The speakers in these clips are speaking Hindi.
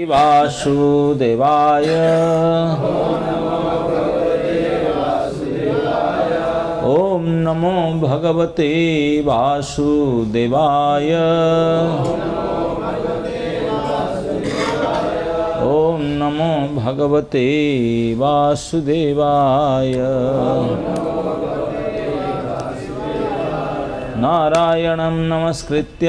वासुदेवाय ओम नमो भगवते वासुदेवाय ओम नमो भगवते वासुदेवाय नारायणं नमस्कृत्य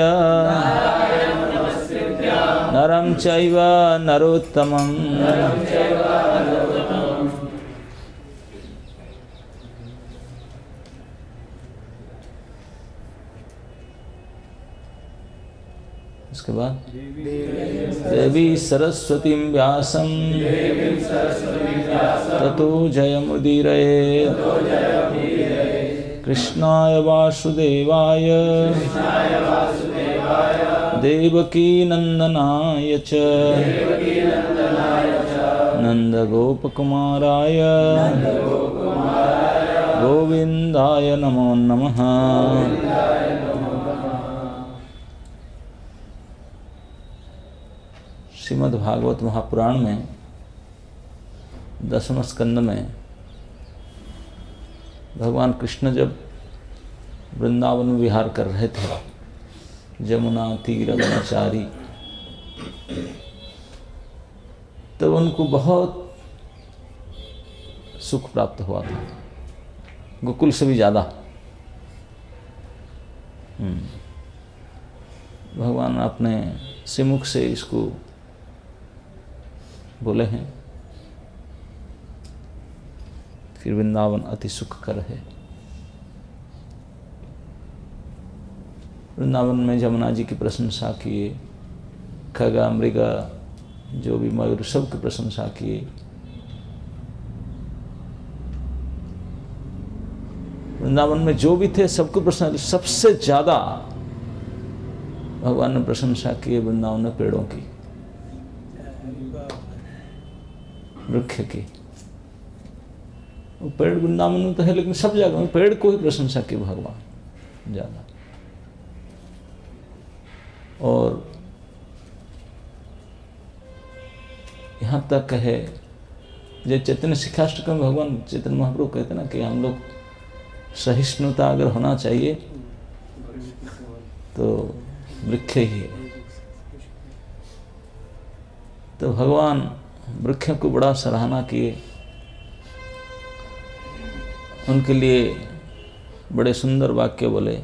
नरं चैव नरोत्तमं इसके बाद देवी सरस्वतीं व्यासं ततो जयमुदीरयेत् कृष्णाय वासुदेवाय देवकी नंदनाय च नंदगोपकुमाराय गोविंदाय नमो नमः। श्रीमद्भागवत महापुराण में 10वें स्कंद में भगवान कृष्ण जब वृंदावन में विहार कर रहे थे, जमुना तीर वनचारी, तब उनको बहुत सुख प्राप्त हुआ था, गोकुल से भी ज़्यादा। भगवान अपने श्रीमुख से इसको बोले हैं, फिर वृंदावन अति सुख कर है। वृंदावन में जमुना जी की प्रशंसा किए, खगा मृगा जो भी मयूर सब की प्रशंसा किए। वृंदावन में जो भी थे सबको प्रशंसा, सबसे ज्यादा भगवान ने प्रशंसा की वृंदावन में पेड़ों की, वृक्ष की। वो पेड़ वृंदावन में तो है, लेकिन सब जगह में पेड़ को ही प्रशंसा की भगवान ज्यादा। और यहाँ तक है, जो चैतन्य शिक्षाष्टकम में भगवान चैतन्य महाप्रभु कहते ना कि हम लोग सहिष्णुता अगर होना चाहिए तो वृक्ष ही है। तो भगवान वृक्ष को बड़ा सराहना किए, उनके लिए बड़े सुंदर वाक्य बोले।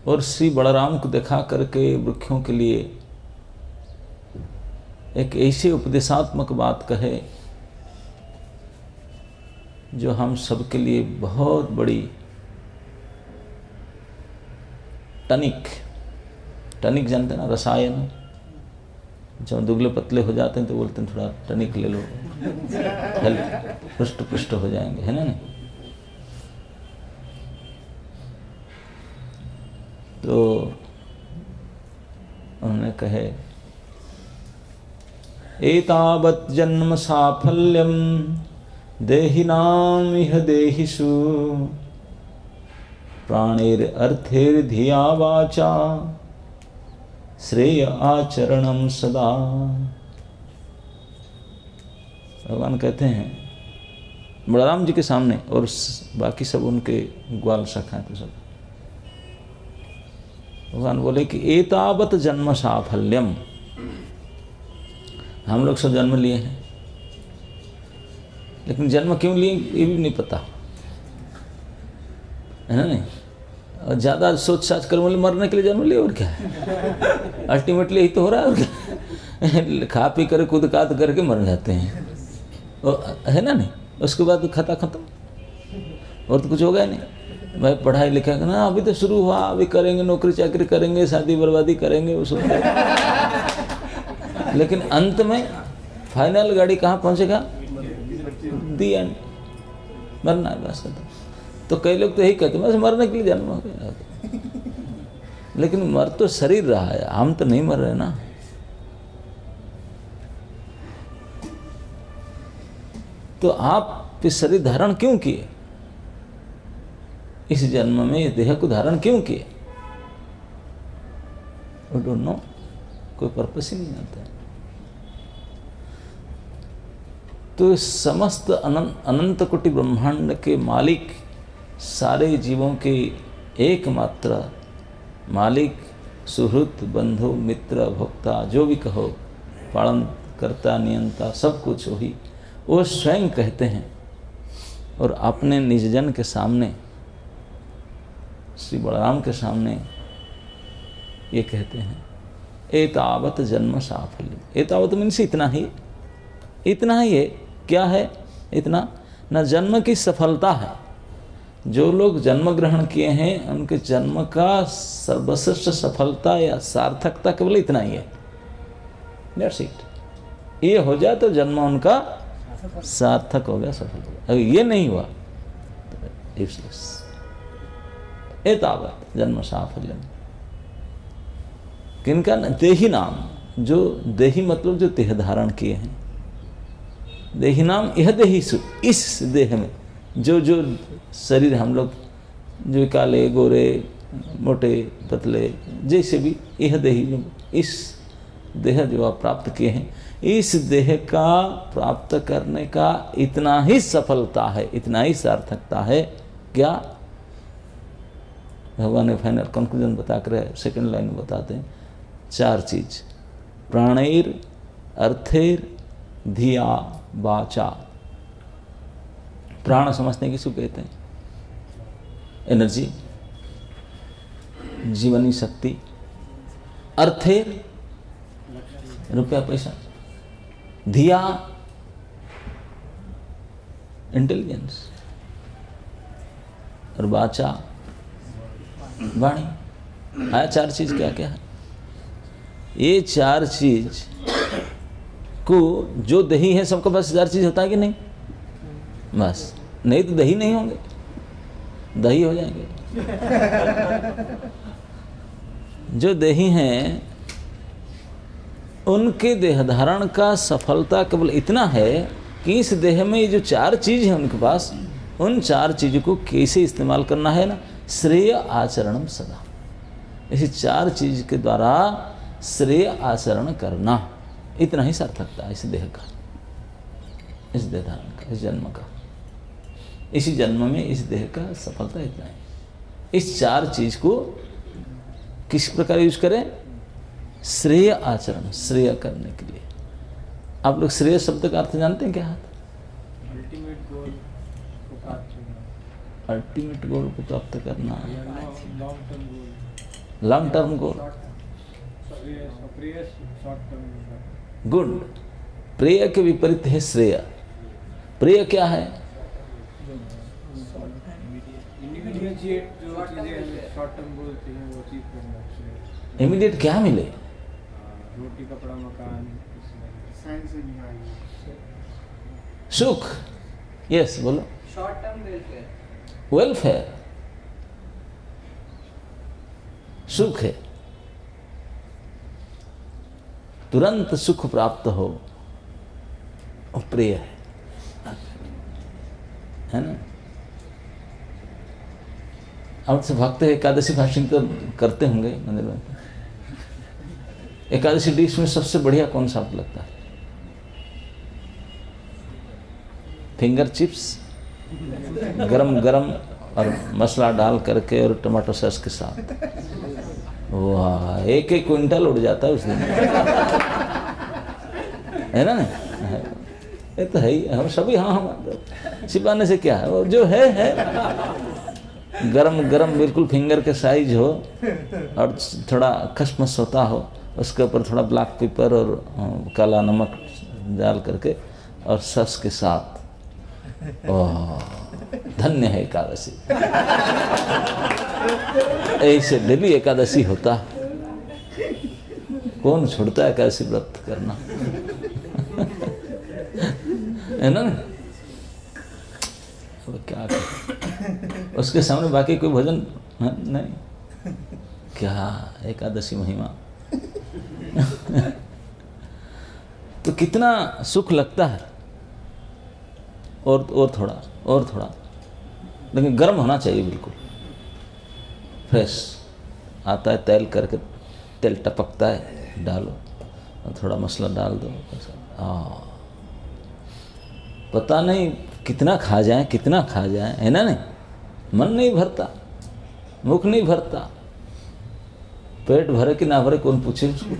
और श्री बलराम को दिखा करके वृक्षों के लिए एक ऐसी उपदेशात्मक बात कहे जो हम सबके लिए बहुत बड़ी टनिक जानते ना, रसायन। जब दुबले पतले हो जाते हैं तो बोलते हैं थोड़ा टनिक ले लो, हेल्प पुष्ट हो जाएंगे, है ना। नहीं तो उन्होंने कहे, एतावत् जन्म साफल्यम देहिनाम इह देहिषु प्राणेर अर्थेर धिया वाचा श्रेय आचरणम सदा। भगवान कहते हैं बलराम जी के सामने, और बाकी सब उनके ग्वाल सखा तो सब, भगवान बोले कि एतावत जन्म साफल्यम, हम लोग सब जन्म लिए हैं, लेकिन जन्म क्यों लिए ये भी नहीं पता, है ना। नहीं, और ज़्यादा सोच साच कर बोले मरने के लिए जन्म लिए, और क्या है, अल्टीमेटली यही तो हो रहा है, और क्या। खा पी कर कूद काद करके मर जाते हैं, है ना। नहीं, उसके बाद खत्म, और तो कुछ होगा नहीं। मैं पढ़ाई लिखा करना अभी तो शुरू हुआ, अभी करेंगे, नौकरी चाकरी करेंगे, शादी बर्बादी करेंगे, वो सब। लेकिन अंत में फाइनल गाड़ी कहाँ पहुँचेगा, दी एंड, मरना है बस, खत्म। तो कई लोग तो यही कहते हैं बस मरने के लिए जन्म हो गया, लेकिन मर तो शरीर रहा है, हम तो नहीं मर रहे ना। तो आप इस शरीर धारण क्यों किए, इस जन्म में इस देह को धारण क्यों किए, वी डोंट नो। कोई पर्पस ही नहीं आता है। तो इस समस्त अनंत कोटि ब्रह्मांड के मालिक, सारे जीवों के एकमात्र मालिक, सुहृत, बंधु, मित्र, भोक्ता, जो भी कहो, पालन करता, नियंता, सब कुछ वही, वो स्वयं कहते हैं। और अपने निजजन के सामने, श्री बलराम के सामने ये कहते हैं, एतावत जन्म साफल्य। एतावत मीन्स इतना ही, इतना ही है। क्या है इतना? न जन्म की सफलता है। जो लोग जन्म ग्रहण किए हैं उनके जन्म का सर्वश्रेष्ठ सफलता या सार्थकता केवल इतना ही है। That's it। ये हो जाए तो जन्म उनका सार्थक हो गया, सफल हो गया। अगर ये नहीं हुआ तो यूजलेस। एतावत जन्म साफल्यम। किनका? देही नाम, जो देही मतलब जो देह धारण किए हैं। देही नाम यह देहीसु, इस देह में जो जो शरीर हम लोग, जो काले गोरे मोटे पतले जैसे भी, यह देही, इस देह जो आप प्राप्त किए हैं, इस देह का प्राप्त करने का इतना ही सफलता है, इतना ही सार्थकता है। क्या? भगवान ने फाइनल कंक्लूजन बता कर सेकंड लाइन में बताते हैं, 4 चीज। प्राणैर, अर्थेर, धिया, वाचा। प्राण समझते हैं किसको कहते हैं? एनर्जी, जीवनी शक्ति। अर्थेर, रुपया पैसा। धिया, इंटेलिजेंस। और वाचा, वाणी। आया 4 चीज क्या क्या है? ये 4 चीज को जो दही है सबके पास 4 चीज होता है कि नहीं? बस, नहीं तो दही नहीं होंगे, दही हो जाएंगे। जो दही हैं उनके देह धारण का सफलता केवल इतना है कि इस देह में ये जो 4 चीज है उनके पास, उन 4 चीज को कैसे इस्तेमाल करना है ना, श्रेय आचरणम सदा। इसी 4 चीज के द्वारा श्रेय आचरण करना, इतना ही सार्थकता है इस देह का, इस देह धारण का, इस जन्म का। इसी जन्म में इस देह का सफलता इतना है। इस 4 चीज को किस प्रकार यूज करें? श्रेय आचरण, श्रेय करने के लिए। आप लोग श्रेय शब्द का अर्थ जानते हैं क्या? अल्टीमेट गोल को प्राप्त करना, अल्टीमेट गोल को प्राप्त करना, long term goal, long term goal. Short term. Good. प्रेय के विपरीत है श्रेय। प्रेय क्या है? इमीडिएट जो चीजें शॉर्ट टर्म बोलते हैं वो चीज करना। इमीडिएट क्या मिले? रोटी, कपड़ा, मकान, सुख। यस, बोलो। शॉर्ट टर्म वेलफेयर, वेलफेयर, सुख है, तुरंत सुख प्राप्त हो, और प्रिय है ना। अब से भक्त एकादशी फास्टिंग तो करते होंगे मंदिर में। एकादशी डिश में सबसे बढ़िया कौन सा आपको लगता है? फिंगर चिप्स, गरम गरम और मसाला डाल करके और टमाटो सॉस के साथ, वाह, 1-1 क्विंटल उड़ जाता है उस दिन, है ना। ये तो है ही, हम सभी, हाँ हम छिपाने से क्या है, वो जो है गरम गरम बिल्कुल फिंगर के साइज हो और थोड़ा खसमस होता हो, उसके ऊपर थोड़ा ब्लैक पेपर और काला नमक डाल करके और सस के साथ, ओह धन्य है एकादशी। ऐसे डेली एकादशी होता, कौन छोड़ता है एकादशी व्रत करना, है ना। अब क्या करें, उसके सामने बाकी कोई भोजन नहीं, क्या एकादशी महिमा। तो कितना सुख लगता है, और थोड़ा, लेकिन गर्म होना चाहिए, बिल्कुल फ्रेश आता है, तेल करके, तेल टपकता है, डालो। और थोड़ा मसाला डाल दो। पता नहीं कितना खा जाए, कितना खा जाए, है ना? नहीं, मन नहीं भरता, मुख नहीं भरता, पेट भरे कि ना भरे कौन पूछे उसको।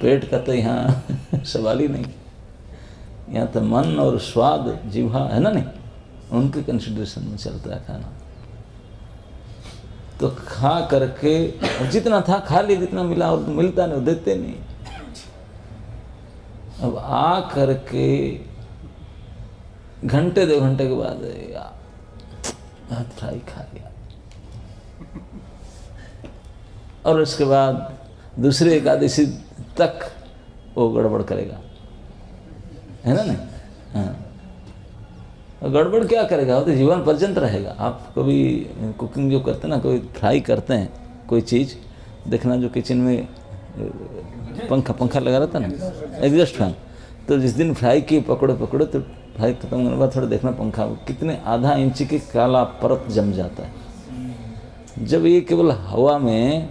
पेट का तो यहाँ सवाल ही नहीं, यहाँ तो मन और स्वाद जीवा, है ना? नहीं, उनके कंसिडरेशन में चलता है खाना। तो खा करके जितना था खा लिया, जितना मिला, और मिलता नहीं, देते नहीं। अब आ करके घंटे 2 घंटे के बाद यार फ्राई खा लिया, और उसके बाद दूसरे एकादशी तक वो गड़बड़ करेगा, है ना? नहीं, हाँ, गड़बड़ क्या करेगा? वो तो जीवन पर्यंत रहेगा। आप कभी कुकिंग जो करते हैं ना, कोई फ्राई करते हैं कोई चीज़, देखना जो किचन में पंखा लगा रहता है ना, एग्जॉस्ट फैन, तो जिस दिन फ्राई किए पकड़ो तो फ्राई खत्म होने के बाद थोड़ा देखना पंखा कितने आधा इंच की काला परत जम जाता है। जब ये केवल हवा में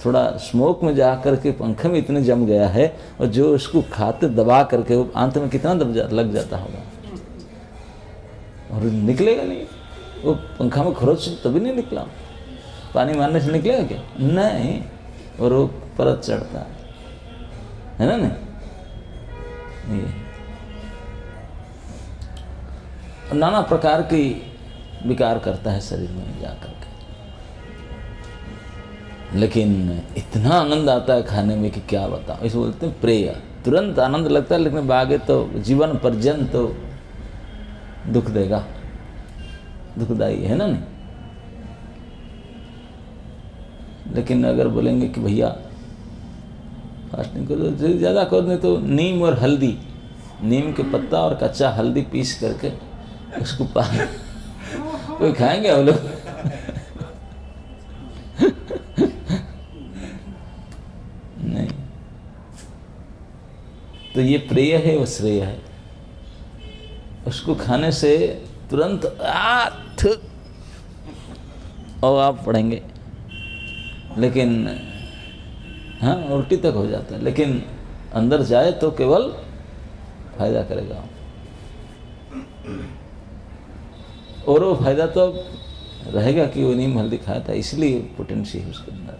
थोड़ा स्मोक में जा करके पंखे में इतने जम गया है, और जो उसको खाते दबा करके वो अंत में कितना लग जाता होगा, और निकलेगा नहीं। वो पंखा में खरोच तभी नहीं निकला, पानी मारने से निकलेगा क्या? नहीं, और वो परत चढ़ता है ना? नहीं, ये नाना प्रकार की विकार करता है शरीर में जा करके। लेकिन इतना आनंद आता है खाने में कि क्या बताऊं। इसे बोलते हैं प्रेय। तुरंत आनंद लगता है, लेकिन आगे तो जीवन पर्यंत तो दुख देगा, दुखदाई है ना? नहीं, लेकिन अगर बोलेंगे कि भैया फास्टिंग करो, ज़्यादा करो, नहीं तो नीम और हल्दी, नीम के पत्ता और कच्चा हल्दी पीस करके उसको कोई खाएंगे हम लोग? नहीं। तो ये प्रेय है, वो श्रेय है। उसको खाने से तुरंत और आप पढ़ेंगे, लेकिन हाँ उल्टी तक हो जाता है, लेकिन अंदर जाए तो केवल फायदा करेगा। और वो फायदा तो रहेगा कि वो नीम हल्दी खाया था, इसलिए पोटेंसी है उसके अंदर।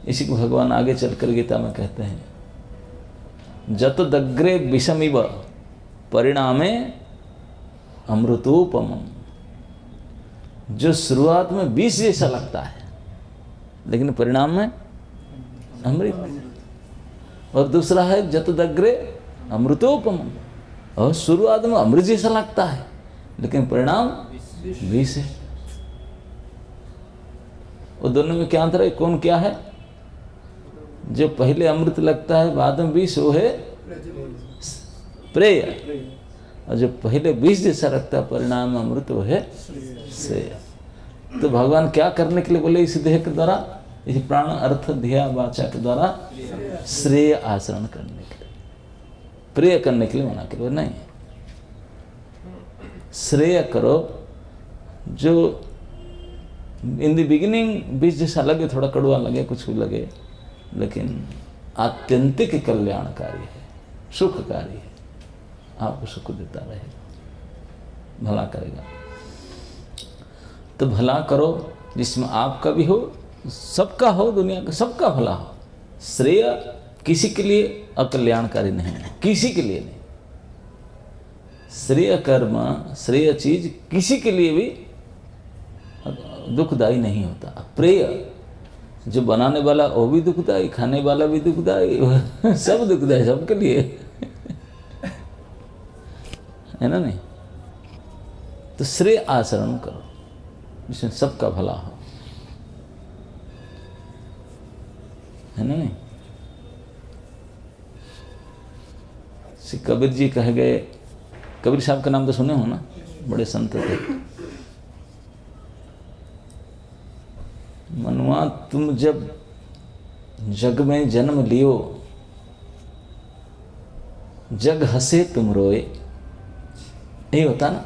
इसी को भगवान आगे चलकर गीता में कहते हैं, जत दग्रे विषमिव परिणामे अमृतोपमम्। जो शुरुआत में विष जैसा लगता है, लेकिन परिणाम में अमृत। और दूसरा है जत दग्रे अमृतोपमम्, और शुरुआत में अमृत जैसा लगता है, लेकिन परिणाम विष है। और दोनों में क्या अंतर है? कौन क्या है? जो पहले अमृत लगता है बाद में विष, वो है प्रेय। और जो पहले विष जैसा लगता है परिणाम में अमृत, वो है श्रेय। तो भगवान क्या करने के लिए बोले इस देह के द्वारा, इस प्राण अर्थ ध्येय वाचा के द्वारा श्रेय आचरण करने के लिए, प्रेय करने के लिए मना करो नहीं। श्रेय करो, जो इन द बिगिनिंग बीच जैसा लगे, थोड़ा कड़वा लगे, कुछ भी लगे, लेकिन आत्यंतिक कल्याणकारी है, सुखकारी है, आपको सुख देता रहेगा, भला करेगा। तो भला करो जिसमें आपका भी हो, सबका हो, दुनिया का सबका भला हो। श्रेय किसी के लिए अकल्याणकारी नहीं है, किसी के लिए नहीं। श्रेय कर्म, श्रेय चीज किसी के लिए भी दुखदायी नहीं होता। प्रेय जो बनाने वाला वो भी दुखदायी, खाने वाला भी दुखदायी, सब दुखदायी सबके लिए, है ना? नहीं, तो श्रेय आचरण करो जिसमें सबका भला हो, है ना? नहीं, श्री कबीर जी कह गए, कबीर साहब का नाम तो सुने हो ना, बड़े संत थे। मनुआ तुम जब जग में जन्म लियो, जग हंसे तुम रोए। यही होता ना,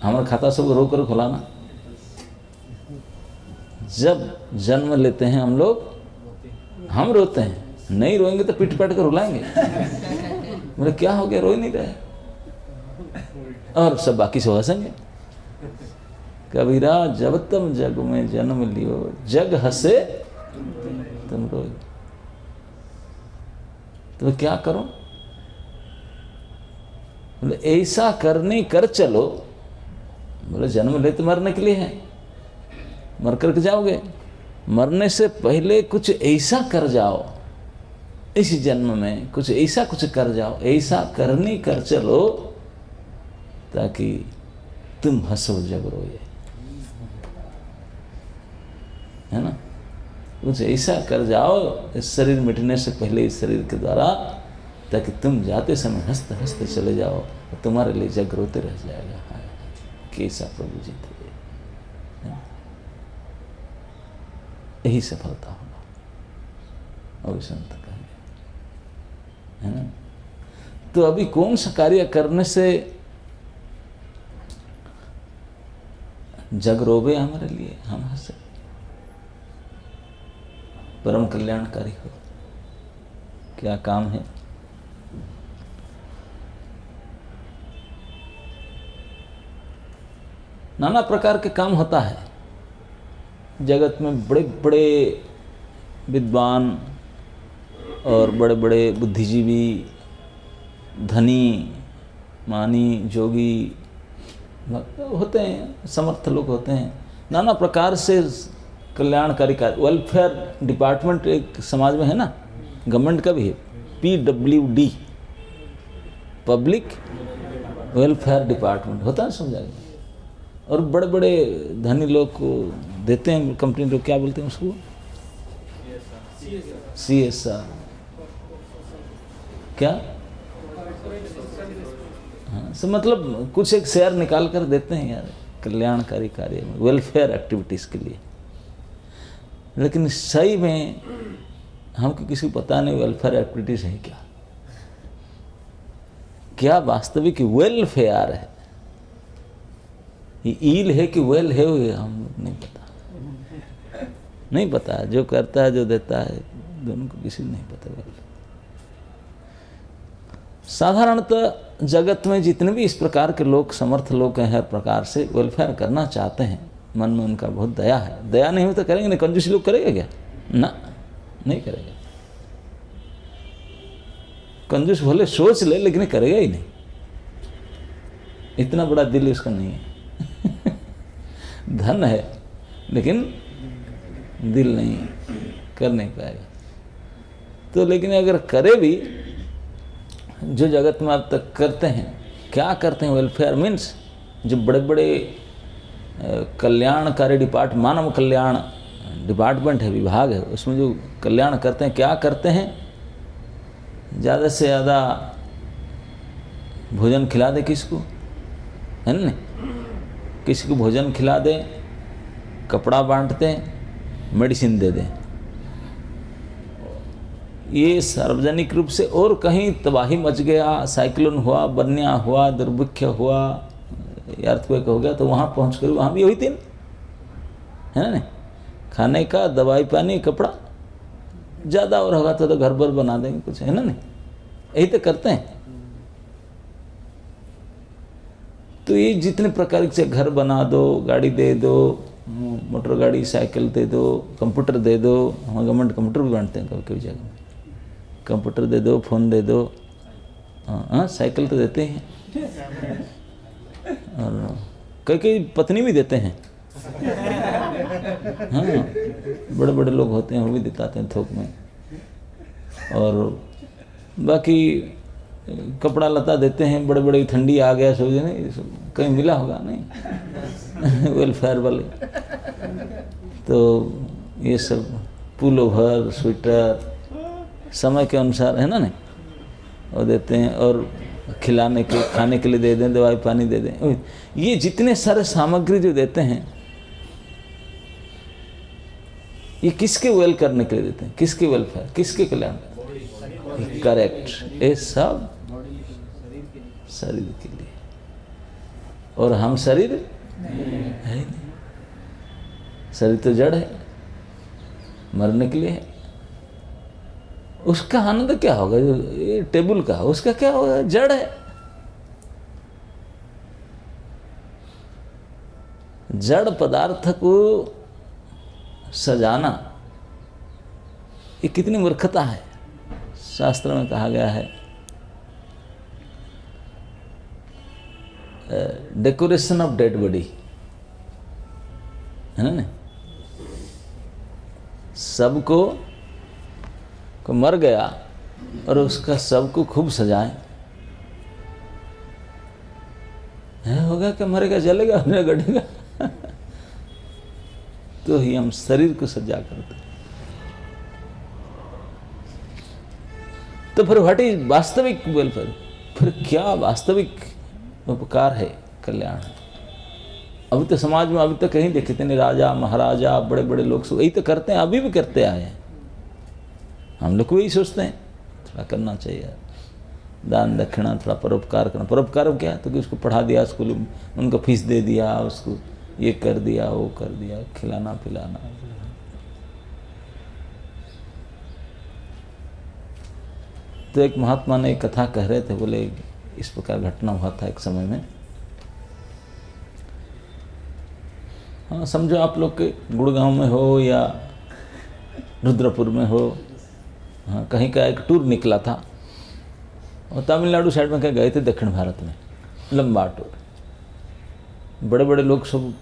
हमारा खाता सब रो कर खुलाना। जब जन्म लेते हैं हम लोग, हम रोते हैं, नहीं रोएंगे तो पीट पाट कर रुलाएंगे। बोले क्या हो गया, रो ही नहीं रहे, और सब बाकी से हंसेंगे। कबीरा जब तुम जग में जन्म लियो, जग हंसे तुम रो। तो मैं क्या करूं? बोले ऐसा करने कर चलो। बोले जन्म ले तो मरने के लिए है, मर कर के जाओगे, मरने से पहले कुछ ऐसा कर जाओ, इस जन्म में कुछ ऐसा कुछ कर जाओ, ऐसा करने कर चलो ताकि तुम हंसो जग रोए, है ना। कुछ ऐसा कर जाओ इस शरीर मिटने से पहले, इस शरीर के द्वारा, ताकि तुम जाते समय हंसते हंसते चले जाओ और तुम्हारे लिए जग रोते रह जाएगा। हाँ, कैसा प्रभु जी थे, यही सफलता होगा। और संत कहेंगे, है ना। तो अभी कौन सा कार्य करने से जग रोवे हमारे लिए, हम हंसे, परम कल्याणकारी हो? क्या काम है? नाना प्रकार के काम होता है जगत में। बड़े बड़े विद्वान और बड़े बड़े बुद्धिजीवी, धनी, मानी, जोगी होते हैं, समर्थ लोग होते हैं। नाना प्रकार से कल्याणकारी कार्य, वेलफेयर डिपार्टमेंट एक समाज में है ना, गवर्नमेंट का भी है, PWD, पब्लिक वेलफेयर डिपार्टमेंट होता है, समझा गया। और बड़े बड़े धनी लोग को देते हैं, कंपनी लोग क्या बोलते हैं उसको, CSR, क्या, हाँ, so मतलब कुछ एक शेयर निकाल कर देते हैं यार कल्याणकारी कार्य में, वेलफेयर एक्टिविटीज़ के लिए। लेकिन सही में हमको किसी को पता नहीं वेलफेयर एक्टिविटीज़ है क्या, क्या वास्तविक वेलफेयर है, ये ईल है कि वेल है, ये हम नहीं पता, नहीं पता। जो करता है, जो देता है, दोनों को किसी को नहीं पता। साधारणतः जगत में जितने भी इस प्रकार के लोग, समर्थ लोग हैं, हर प्रकार से वेलफेयर करना चाहते हैं, मन में उनका बहुत दया है। दया नहीं हो तो करेंगे नहीं, कंजूसी लोग करेगा क्या? ना, नहीं करेगा। कंजूस भले सोच ले लेकिन करेगा ही नहीं, इतना बड़ा दिल उसका नहीं है। धन है लेकिन दिल नहीं है, कर नहीं पाएगा। तो लेकिन अगर करे भी, जो जगत में अब तक करते हैं, क्या करते हैं? वेलफेयर मीन्स जो बड़े बड़े कल्याणकारी डिपार्टमेंट, मानव कल्याण डिपार्टमेंट है, विभाग है, उसमें जो कल्याण करते हैं, क्या करते हैं? ज़्यादा से ज़्यादा भोजन खिला दे किसको, है ना, किसी को भोजन खिला दे, कपड़ा बांट दें, मेडिसिन दे दें। ये सार्वजनिक रूप से, और कहीं तबाही मच गया, साइक्लोन हुआ, बन्या हुआ, दुर्भिक्ष हुआ, अर्थक्वेक हो गया, तो वहाँ पहुँच कर वहाँ भी वही दिन, है ना, खाने का, दवाई पानी, कपड़ा, ज़्यादा और होगा तो घर पर बना देंगे कुछ, है ना, नहीं, यही तो करते हैं। तो ये जितने प्रकार से घर बना दो, गाड़ी दे दो, मोटर गाड़ी, साइकिल दे दो, कंप्यूटर दे दो, हमारे गवर्नमेंट कंप्यूटर भी बांटते हैं कभी कभी जगह में, कंप्यूटर दे दो, फ़ोन दे दो, हाँ साइकिल तो देते हैं, और कई कई पत्नी भी देते हैं, हाँ बड़े बड़े लोग होते हैं वो भी दिखाते हैं थोक में। और बाकी कपड़ा लता देते हैं, बड़े बड़े, ठंडी आ गया सोचे नहीं, कहीं मिला होगा नहीं वेलफेयर वाले, तो ये सब पुलोवर, स्वेटर समय के अनुसार, है ना, नहीं, और देते हैं। और खिलाने के, खाने के लिए दे दें, दवाई पानी दे दें, ये जितने सारे सामग्री जो देते हैं, ये किसके वेल करने के लिए देते हैं, किसके वेलफेयर, किसके कल्याण? करेक्ट, ये सब शरीर के लिए। और हम शरीर है ही नहीं, शरीर तो जड़ है, मरने के लिए है। उसका आनंद क्या होगा? जो ये टेबल का उसका क्या होगा? जड़ है। जड़ पदार्थ को सजाना ये कितनी मूर्खता है। शास्त्र में कहा गया है डेकोरेशन ऑफ डेड बॉडी, है ना? सबको को मर गया और उसका सबको खूब सजाएं, है होगा क्या? मरेगा, जलेगा, गड़ेगा। तो ही हम शरीर को सजा करते। तो फिर व्हाट इज वास्तविक वेलफेयर? फिर क्या वास्तविक उपकार है, कल्याण है? अभी तो समाज में अभी तक कहीं देखे थे राजा महाराजा बड़े बड़े लोग सब यही तो करते हैं, अभी भी करते आए हैं। हम लोग को यही सोचते हैं थोड़ा करना चाहिए, दान दक्षिणा, थोड़ा परोपकार करना। परोपकार क्या है? तो कि उसको पढ़ा दिया स्कूल में, उनको फीस दे दिया, उसको ये कर दिया वो कर दिया, खिलाना पिलाना। तो एक महात्मा ने एक कथा कह रहे थे, बोले इस प्रकार घटना हुआ था एक समय में। हाँ, समझो आप लोग के गुड़गांव में हो या रुद्रपुर में हो, हाँ, कहीं का एक टूर निकला था और तमिलनाडु साइड में क्या गए थे, दक्षिण भारत में, लंबा टूर। बड़े बड़े लोग सब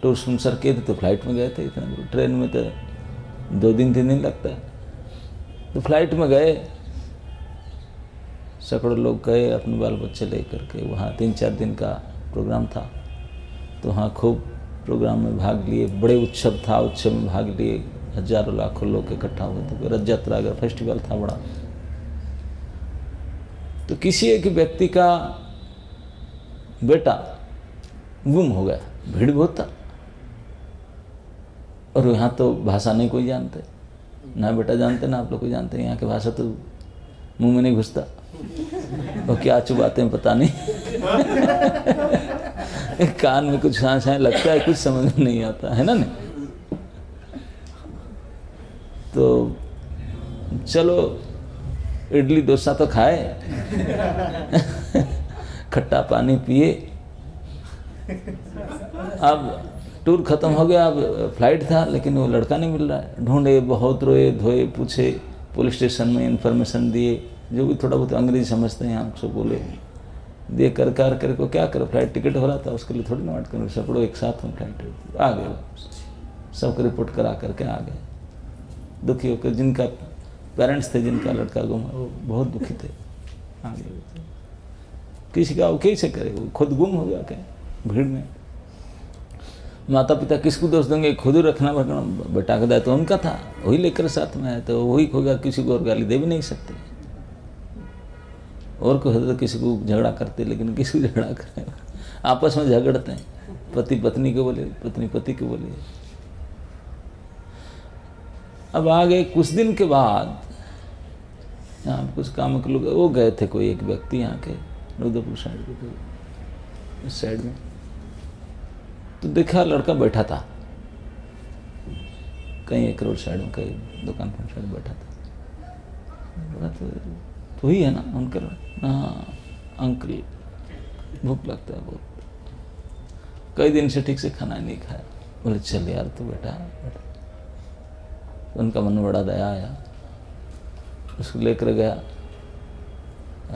टूर स्पॉन्सर किए थे तो फ्लाइट में गए थे। इतना ट्रेन में तो 2 दिन 3 दिन लगता है। तो फ्लाइट में गए, सैकड़ों लोग गए अपने बाल बच्चे लेकर के। वहाँ 3-4 दिन का प्रोग्राम था। तो वहाँ खूब प्रोग्राम में भाग लिए, बड़े उत्सव था, उत्सव में भाग लिए, हजारों लाखों लोग इकट्ठा हुए थे। रथ यात्रा का फेस्टिवल था बड़ा। तो किसी एक व्यक्ति का बेटा गुम हो गया, भीड़ बहुत था और यहाँ तो भाषा नहीं कोई जानते, ना बेटा जानते ना आप लोग को जानते। यहाँ की भाषा तो मुंह में नहीं घुसता, और क्या चुबाते हैं पता नहीं। कान में कुछ सांस लगता है, कुछ समझ में नहीं आता है ना। नहीं तो चलो इडली डोसा तो खाए, खट्टा पानी पिए। अब टूर खत्म हो गया, अब फ्लाइट था, लेकिन वो लड़का नहीं मिल रहा है। ढूंढे, बहुत रोए धोए, पूछे, पुलिस स्टेशन में इन्फॉर्मेशन दिए, जो भी थोड़ा बहुत अंग्रेजी समझते हैं आपसे बोले, दे कर को क्या करो, फ्लाइट टिकट हो रहा था उसके लिए थोड़ी ना वेट करो, सपड़ो एक साथ में फ्लाइट आ गए। सबको रिपोर्ट करा करके आ गए। दुखी होकर, जिनका पेरेंट्स थे, जिनका लड़का गुम, वो बहुत दुखी थे, आ गए। किसी का वो कैसे करे, वो खुद गुम हो गया क्या भीड़ में। माता पिता किसको दोष देंगे, खुद ही रखना बेटा का दायित्व उनका था, वही लेकर साथ में आए, तो वही खोगा, किसी को और गाली दे भी नहीं सकते। और कोई होता तो किसी को झगड़ा करते, लेकिन किसी को झगड़ा करें, आपस में झगड़ते हैं, पति पत्नी को बोले, पत्नी पति को बोले। अब आगे कुछ दिन के बाद यहाँ कुछ काम के लोग वो गए थे, कोई एक व्यक्ति यहाँ के रुद्रपुर साइड के, इस साइड में, तो देखा लड़का बैठा था कहीं एक रोड साइड में, कहीं दुकान पर साइड बैठा था। तो ही है ना अंकल? हाँ अंकल, भूख लगता है बहुत, कई दिन से ठीक से खाना नहीं खाया। बोले चल यार तू बेटा। तो उनका मन में बड़ा दया आया, उसको लेकर गया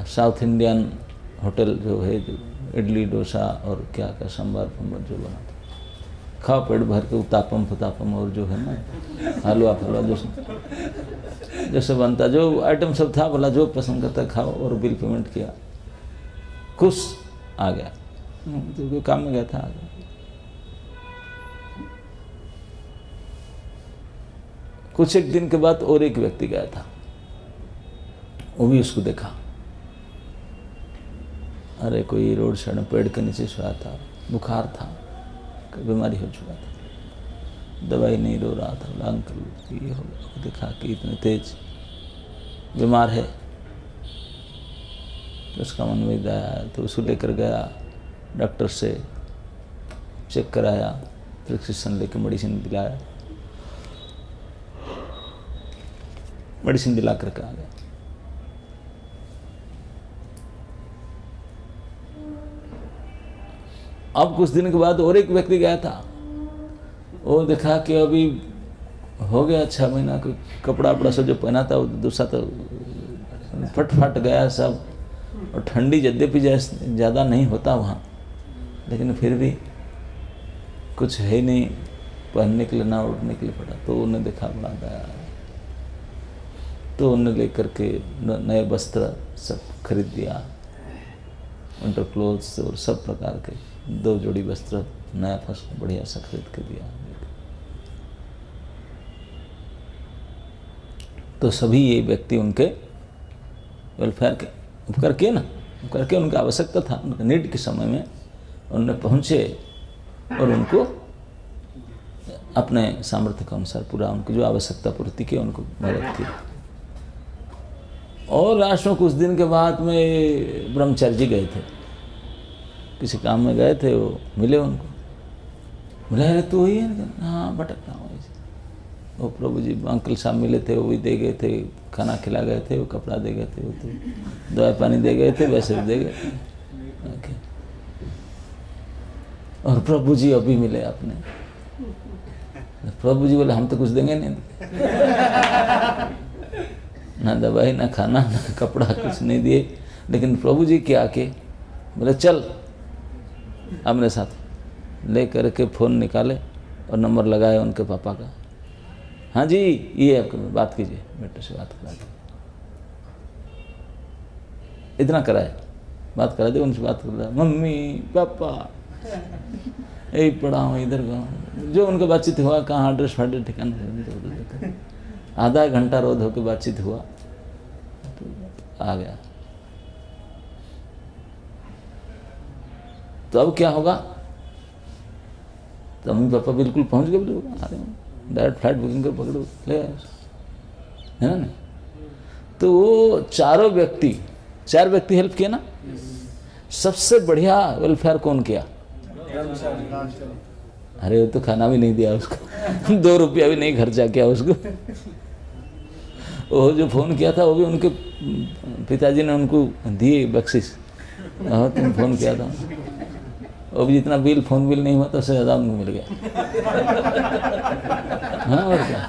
साउथ इंडियन होटल जो है, जो इडली डोसा और क्या क्या सांभर फंबर जो बना था, खाओ पेट भर के, उतापम फुतापम और जो है ना हलवा फलवा जैसे बनता, जो आइटम सब था, बोला जो पसंद करता खाओ, और बिल पेमेंट किया, खुश आ गया। तो काम में गया था, आ गया। कुछ एक दिन के बाद और एक व्यक्ति गया था, वो भी उसको देखा। अरे कोई रोड साइड में पेड़ के नीचे सोया था, बुखार था, बीमारी हो चुका था, दवाई नहीं, रो रहा था। बोला अंकल ये हो गया, देखा कि इतने तेज बीमार है, तो उसका मन में दया आया, तो उसको लेकर गया डॉक्टर से, चेक कराया, प्रिस्क्रिप्शन लेकर मेडिसिन दिलाया। मेडिसिन दिला करके आ गया। अब कुछ दिन के बाद और एक व्यक्ति गया था, वो देखा कि अभी हो गया 6 महीना, कोई कपड़ा वपड़ा सब जो पहना था वो दूसरा तो फट फट गया सब, और ठंडी यद्यपि ज़्यादा नहीं होता वहाँ, लेकिन फिर भी कुछ है नहीं पहनने के लिए, ना उड़ने के लिए पड़ा। तो उन्हें देखा बड़ा गया, तो उन्हें लेकर के नए वस्त्र सब खरीद दिया, विंटर क्लोथ्स और सब प्रकार के 2 जोड़ी वस्त्र नया फर्स्ट बढ़िया सा खरीद के दिया। तो सभी ये व्यक्ति उनके वेलफेयर के करके उनका आवश्यकता था, उनका नीड के समय में उन्होंने पहुँचे और उनको अपने सामर्थ्य के अनुसार पूरा उनको जो आवश्यकता पूर्ति की उनको मदद की। और राष्ट्र में कुछ दिन के बाद में ब्रह्मचारी जी गए थे, किसी काम में गए थे, वो मिले उनको, बोले अरे तू ही है? हाँ भटक रहा हूँ। वो प्रभु जी अंकल साहब मिले थे, वो भी दे गए थे, खाना खिला गए थे, वो कपड़ा दे गए थे, वो तो दवाई पानी दे गए थे, वैसे भी दे गए थे। ओके। और प्रभु जी अभी मिले अपने, प्रभु जी बोले हम तो कुछ देंगे नहीं, ना दवाई ना खाना ना कपड़ा, कुछ नहीं दिए। लेकिन प्रभु जी क्या आके बोले चल अपने साथ, ले करके फ़ोन निकाले और नंबर लगाए उनके पापा का। हाँ जी ये आपको बात कीजिए, बेटे से बात करा दे, इतना कराए, बात करा दे, उनसे बात कर रहा, मम्मी पापा यही पढ़ा हूँ इधर गाँव, जो उनका बातचीत हुआ, कहाँ एड्रेस फाड्रेस ठिकाना, आधा घंटा रोध होकर बातचीत हुआ तो आ गया। तो अब क्या होगा? तो मम्मी पापा बिल्कुल पहुंच गए, बोले आ रहे हैं, डायरेक्ट फ्लाइट बुकिंग कर पकड़ो ले आए, है ना। तो वो 4 व्यक्ति हेल्प किए ना। सबसे बढ़िया वेलफेयर कौन किया? अरे वो तो खाना भी नहीं दिया उसको 2 रुपया भी नहीं खर्चा किया उसको। वो जो फोन किया था वो भी उनके पिताजी ने उनको दिए बख्शिश, तुम फोन किया था, वो भी जितना बिल फोन बिल नहीं हुआ तो उससे ज़्यादा उनको मिल गया। हाँ और क्या,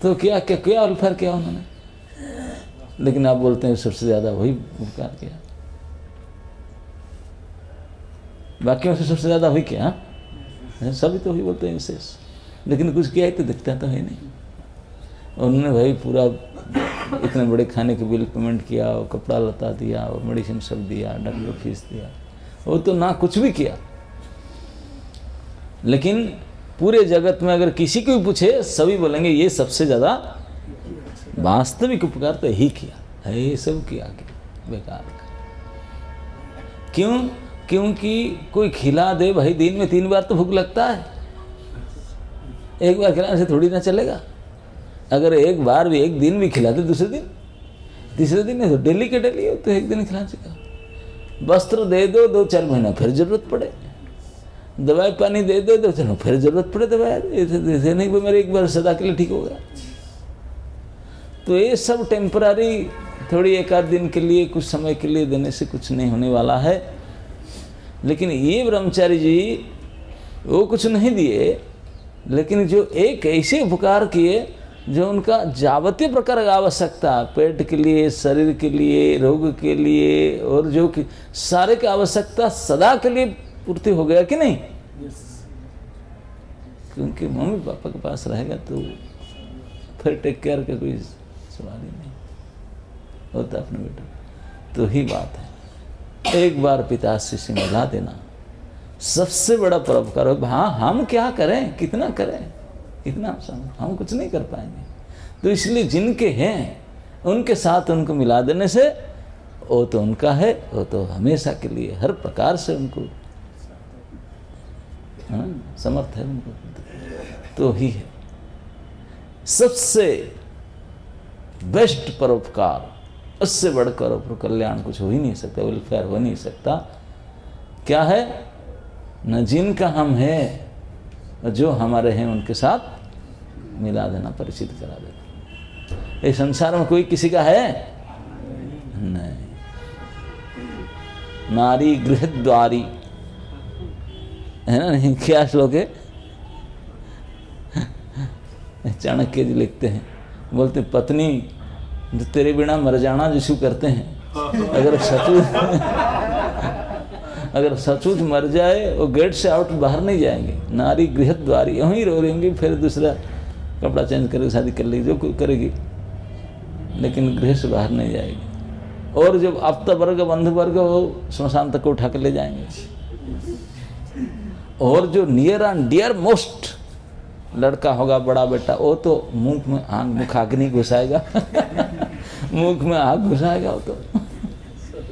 तो क्या क्या क्या वेलफेयर किया उन्होंने। लेकिन आप बोलते हैं सबसे ज़्यादा वही उपकार किया, बाकियों से सबसे ज़्यादा वही किया। सभी तो वही बोलते हैं विशेष, लेकिन कुछ किया ही तो दिखता तो है नहीं। उन्होंने भाई पूरा इतने बड़े खाने के बिल पेमेंट किया, और कपड़ा लता दिया, और मेडिसिन सब दिया, डॉक्टर फीस दिया, वो तो ना कुछ भी किया। लेकिन पूरे जगत में अगर किसी को भी पूछे, सभी बोलेंगे ये सबसे ज़्यादा वास्तविक उपकार तो यही किया है, ये सब किया बेकार। क्यों? क्योंकि कोई खिला दे भाई, दिन में 3 बार तो भूख लगता है, एक बार खिलाने से थोड़ी ना चलेगा। अगर एक बार भी, एक दिन भी खिलाते, दूसरे दिन तीसरे दिन नहीं, तो डेली के डेली हो तो एक दिन खिलाना चाहिए। वस्त्र दे दो 2-4 महीना फिर जरूरत पड़े, दवाई पानी दे दो तो चलो फिर जरूरत पड़े दवाई, ऐसे नहीं मेरे एक बार सदा के लिए ठीक हो गया। तो ये सब टेम्परारी, थोड़ी 1-8 दिन के लिए, कुछ समय के लिए देने से कुछ नहीं होने वाला है। लेकिन ये ब्रह्मचारी जी वो कुछ नहीं दिए, लेकिन जो एक ऐसे उपकार किए जो उनका जावतीय प्रकार की आवश्यकता, पेट के लिए, शरीर के लिए, रोग के लिए, और जो कि सारे की आवश्यकता सदा के लिए पूर्ति हो गया कि नहीं। क्योंकि मम्मी पापा के पास रहेगा तो फिर टेक केयर का कोई सवाल ही नहीं होता अपने बेटा। तो ही बात है, एक बार पिताश्री से मिला देना सबसे बड़ा परोपकार हो। हाँ हम क्या करें, कितना करें, इतना हम कुछ नहीं कर पाएंगे। तो इसलिए जिनके हैं उनके साथ उनको मिला देने से वो तो उनका है, वो तो हमेशा के लिए हर प्रकार से उनको समर्थ है उनको, तो ही है सबसे बेस्ट परोपकार। उससे बढ़कर कल्याण कुछ हो ही नहीं सकता, वेलफेयर हो नहीं सकता। क्या है? न जिनका हम हैं, जो हमारे हैं उनके साथ मिला देना, परिचित करा देना। इस संसार में कोई किसी का है नहीं। नारी गृहद्वारी है ना, नहीं क्या श्लोक है? चाणक्य जी लिखते हैं, बोलते पत्नी जो तेरे बिना मर जाना जिसको करते हैं, अगर सचमुच मर जाए वो गेट से आउट बाहर नहीं जाएंगे। नारी गृहद्वारी, वहीं रो रहेंगे, फिर दूसरा कपड़ा चेंज करके शादी कर लेगी, जो कोई करेगी, लेकिन गृह से बाहर नहीं जाएगी। और जब आप्ता वर्ग बंधु वर्ग वो श्मशान तक को उठा कर ले जाएंगे। और जो नियर एंड डियर मोस्ट लड़का होगा, बड़ा बेटा, वो तो मुख में मुख अग्नि घुसाएगा मुख में आग घुसाएगा वो तो,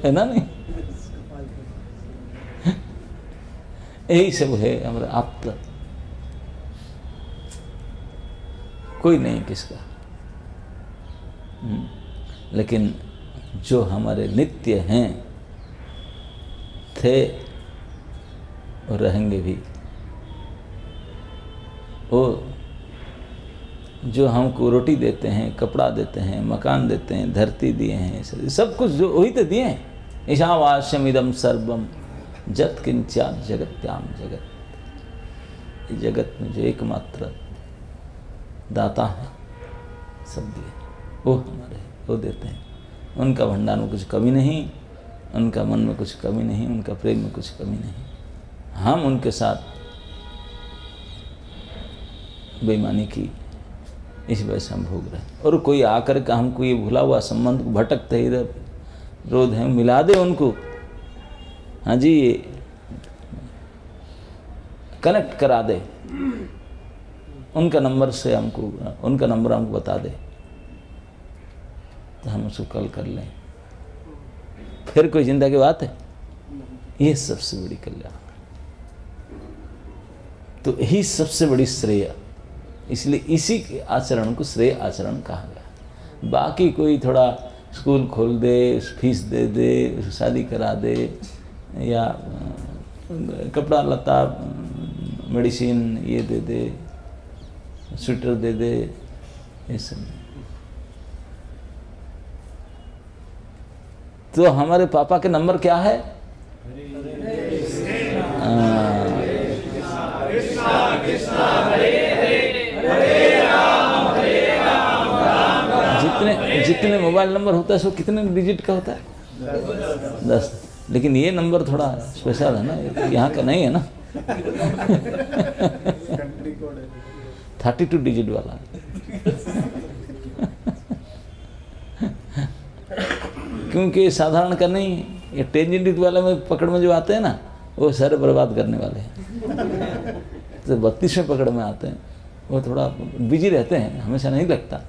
है ना नहीं? यही सब है हमारा आप्त, कोई नहीं किसका। लेकिन जो हमारे नित्य हैं, थे और रहेंगे भी, वो जो हमको रोटी देते हैं, कपड़ा देते हैं, मकान देते हैं, धरती दिए हैं, सब कुछ जो वही तो दिए हैं। ईशावास्यमिदं सर्वम जत किंचात् जगत्याम जगत। इस जगत में जो एकमात्र दाता है, सब दिए वो हमारे, वो देते हैं। उनका भंडार में कुछ कमी नहीं, उनका मन में कुछ कमी नहीं, उनका प्रेम में कुछ कमी नहीं। हम उनके साथ बेईमानी की, इस वजह से हम भोग रहे हैं। और कोई आकर के हमको ये भुला हुआ संबंध को भटकते इधर रोध है, मिला दे उनको, हाँ जी, कनेक्ट करा दे, उनका नंबर से हमको, उनका नंबर हमको बता दे, तो हम उसको कॉल कर लें, फिर कोई चिंता की बात है? ये सबसे बड़ी कल्याण। तो यही सबसे बड़ी श्रेय, इसलिए इसी के आचरण को श्रेय आचरण कहा गया। बाकी कोई थोड़ा स्कूल खोल दे, फीस दे दे, शादी करा दे, या कपड़ा लता मेडिसिन ये दे दे, स्वेटर दे दे, ये सब। तो हमारे पापा के नंबर क्या है? जितने मोबाइल नंबर होता है सो कितने डिजिट का होता है? 10। लेकिन ये नंबर थोड़ा स्पेशल है ना, यहाँ का नहीं है ना 32 डिजिट वाला। क्योंकि साधारण का नहीं, ये 10 डिजिट वाला में पकड़ में जो आते हैं ना, वो सारे बर्बाद करने वाले हैं। तो 32वें पकड़ में आते हैं, वो थोड़ा बिजी रहते हैं, हमेशा नहीं लगता,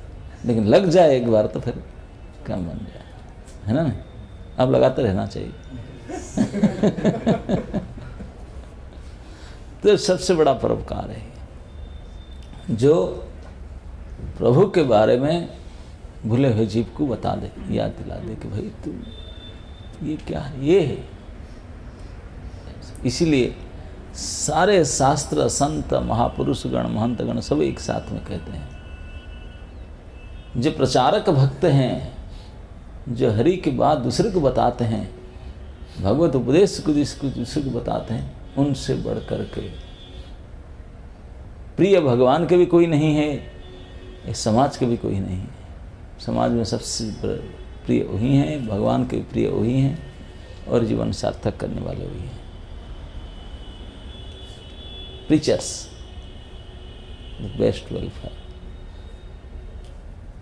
लेकिन लग जाए एक बार तो फिर काम बन जाए, है ना? अब लगाते रहना चाहिए। तो सबसे बड़ा परोपकार है जो प्रभु के बारे में भूले हुए जीव को बता दे, याद दिला दे कि भाई तुम ये क्या है, ये है। इसीलिए सारे शास्त्र, संत, महापुरुष गण, महंत गण सब एक साथ में कहते हैं, जो प्रचारक भक्त हैं, जो हरि की बात दूसरे को बताते हैं, भगवत उपदेश को जिसको दूसरे को बताते हैं, उनसे बढ़ कर के प्रिय भगवान के भी कोई नहीं है, इस समाज के भी कोई नहीं है। समाज में सबसे प्रिय वही हैं, भगवान के प्रिय वही हैं, और जीवन सार्थक करने वाले वही हैं। Preachers, the best welfare,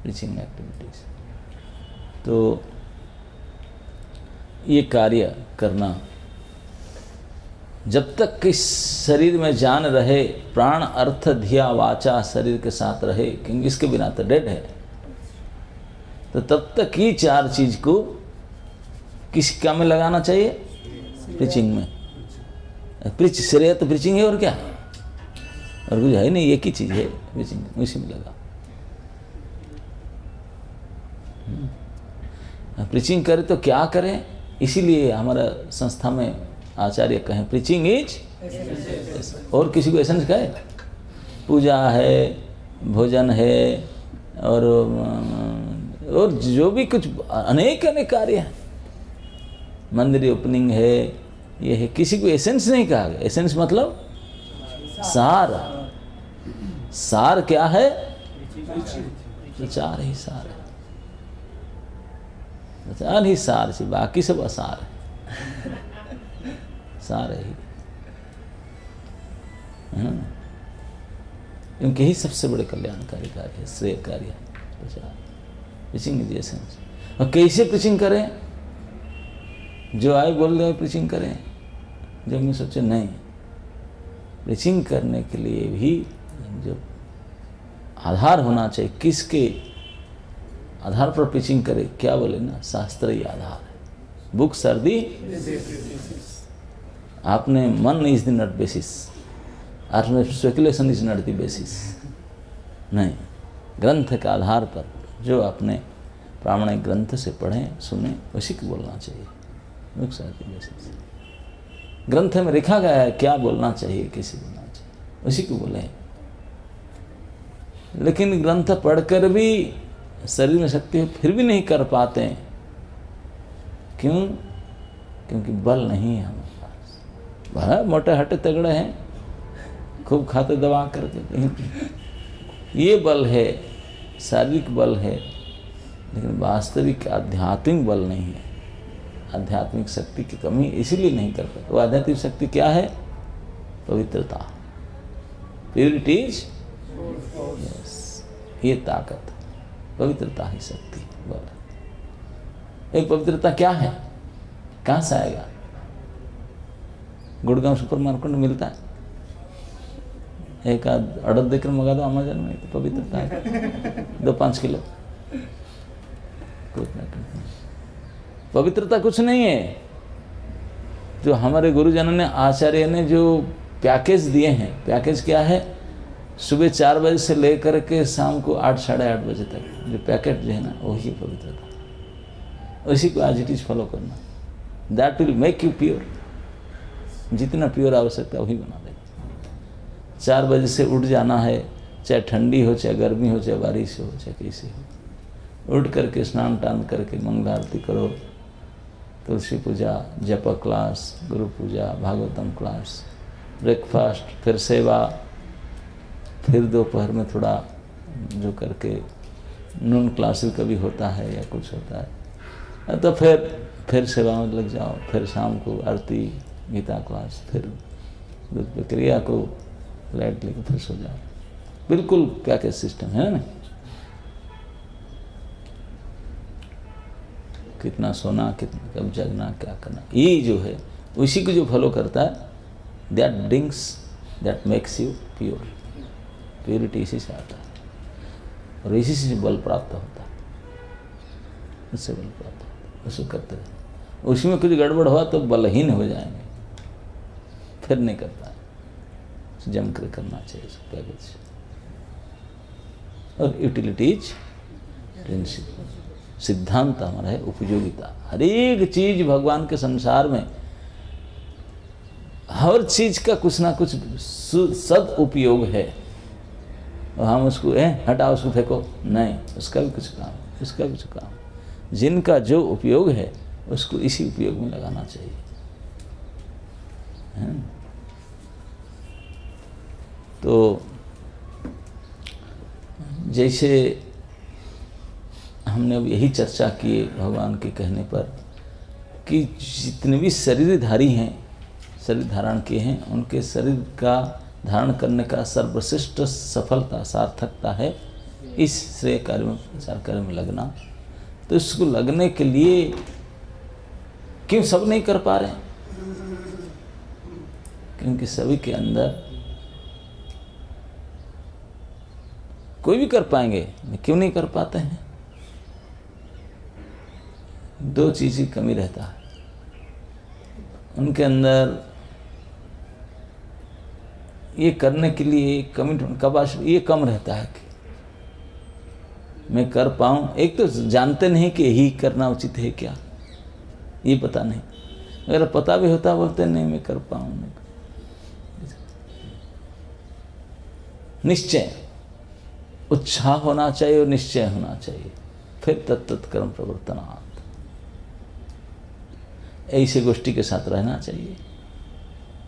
preaching activities. तो ये कार्य करना, जब तक कि शरीर में जान रहे, प्राण अर्थ धिया वाचा शरीर के साथ रहे, क्योंकि इसके बिना तो डेड है, तो तब तक ये चार चीज को किस काम में लगाना चाहिए? प्रीचिंग में। प्रीच श्रेय तो प्रीचिंग है, और क्या, और कुछ है नहीं, एक ही चीज है प्रीचिंग, उसी में लगा। प्रीचिंग करे तो क्या करें? इसीलिए हमारा संस्था में आचार्य कहें प्रीचिंग इज, और किसी को ऐसा नहीं कहे। पूजा है, भोजन है, और जो भी कुछ अनेक अनेक कार्य हैं, मंदिर ओपनिंग है, ये है। किसी को एसेंस नहीं कहा गया। एसेंस मतलब सार। सार क्या है? प्रचार ही सार है। प्रचार ही सार से, बाकी सब असार है। सार ही, क्योंकि यही सबसे बड़े कल्याणकारी कार्य है, श्रेय कार्य है प्रचार। Preaching is essence. और कैसे प्रीचिंग करें? जो आए बोल रहे प्रीचिंग करें। जब मैं सोचे नहीं, प्रीचिंग करने के लिए भी जो आधार होना चाहिए, किसके आधार पर प्रीचिंग करे? क्या बोले ना, शास्त्रीय आधार है। बुक्स आर दी, आपने मन इज द नॉट बेसिस, आपने speculation is not the basis. नहीं, ग्रंथ के आधार पर जो आपने प्रामाणिक ग्रंथ से पढ़ें सुने, उसी को बोलना चाहिए। Books are the basis. ग्रंथ में लिखा गया है क्या बोलना चाहिए, कैसे बोलना चाहिए, उसी को बोले। लेकिन ग्रंथ पढ़कर भी शरीर में शक्ति फिर भी नहीं कर पाते। क्यों? क्योंकि बल नहीं है हमारे पास। बड़ा मोटे हटे तगड़े हैं, खूब खाते दबा करके, ये बल है, शारीरिक बल है, लेकिन वास्तविक आध्यात्मिक बल नहीं है। आध्यात्मिक शक्ति की कमी इसीलिए नहीं कर पाते। वो आध्यात्मिक शक्ति क्या है? पवित्रता, प्योरिटी इज, ये ताकत, पवित्रता ही शक्ति बल। एक पवित्रता क्या है? कहाँ से आएगा? गुड़गांव सुपर मार्केट में मिलता है, एक आध अड़द देकर मंगा दो अमेजन में, तो पवित्रता है। 2-5 किलो। पवित्रता कुछ नहीं है। जो हमारे गुरुजनों ने, आचार्य ने जो पैकेज दिए हैं, पैकेज क्या है? सुबह 4 बजे से लेकर के शाम को 8-8:30 बजे तक जो पैकेट जो है ना, वही पवित्रता। उसी को आज इट इज फॉलो करना। That will make you pure. जितना प्योर आवश्यकता वही बना देगा। 4 बजे से उठ जाना है, चाहे ठंडी हो, चाहे गर्मी हो, चाहे बारिश हो, चाहे कैसे हो। उठ करके स्नान टान करके मंगल आरती करो, तुलसी पूजा, जप क्लास, गुरु पूजा, भागवतम क्लास, ब्रेकफास्ट, फिर सेवा, फिर दोपहर में थोड़ा जो करके नून क्लासेस कभी होता है या कुछ होता है, तो फिर सेवा में लग जाओ। फिर शाम को आरती, गीता क्लास, फिर दूध प्रक्रिया को लाइट लेकर फिर सो जाओ। बिल्कुल पैकेज सिस्टम है ना। कितना सोना, कितना कब जगना, क्या करना, ये जो है उसी को जो फॉलो करता है, that brings, that makes you pure. Purity इसी से आता है और इसी से बल प्राप्त होता है। उससे बल प्राप्त होता है, उसको करते रहे। उसमें कुछ गड़बड़ हुआ तो बलहीन हो जाएंगे, फिर नहीं कर पाए। जम कर करना चाहिए उसको पैकेज। और यूटिलिटीज प्रिंसिपल, सिद्धांत हमारा है उपयोगिता। हर एक चीज भगवान के संसार में, हर चीज का कुछ ना कुछ सद उपयोग है। और हम उसको हटाओ, उसको फेंको, नहीं, उसका भी कुछ काम, उसका भी कुछ काम। जिनका जो उपयोग है उसको इसी उपयोग में लगाना चाहिए। तो जैसे हमने अब यही चर्चा की भगवान के कहने पर कि जितने भी शरीरधारी हैं, शरीर धारण किए हैं, उनके शरीर का धारण करने का सर्वश्रेष्ठ सफलता, सार्थकता है इस श्रेय कार्य में, प्रचार कार्य में लगना। तो इसको लगने के लिए क्यों सब नहीं कर पा रहे? क्योंकि सभी के अंदर कोई भी कर पाएंगे, क्यों नहीं कर पाते हैं? 2 चीज की कमी रहता है उनके अंदर। ये करने के लिए कमिटमेंट ये कम रहता है कि मैं कर पाऊं। एक तो जानते नहीं कि यही करना उचित है क्या, ये पता नहीं। अगर पता भी होता बोलते नहीं मैं कर पाऊं। निश्चय उत्साह होना चाहिए और निश्चय होना चाहिए, फिर तत्त कर्म प्रवर्तनात्। ऐसे गोष्ठी के साथ रहना चाहिए,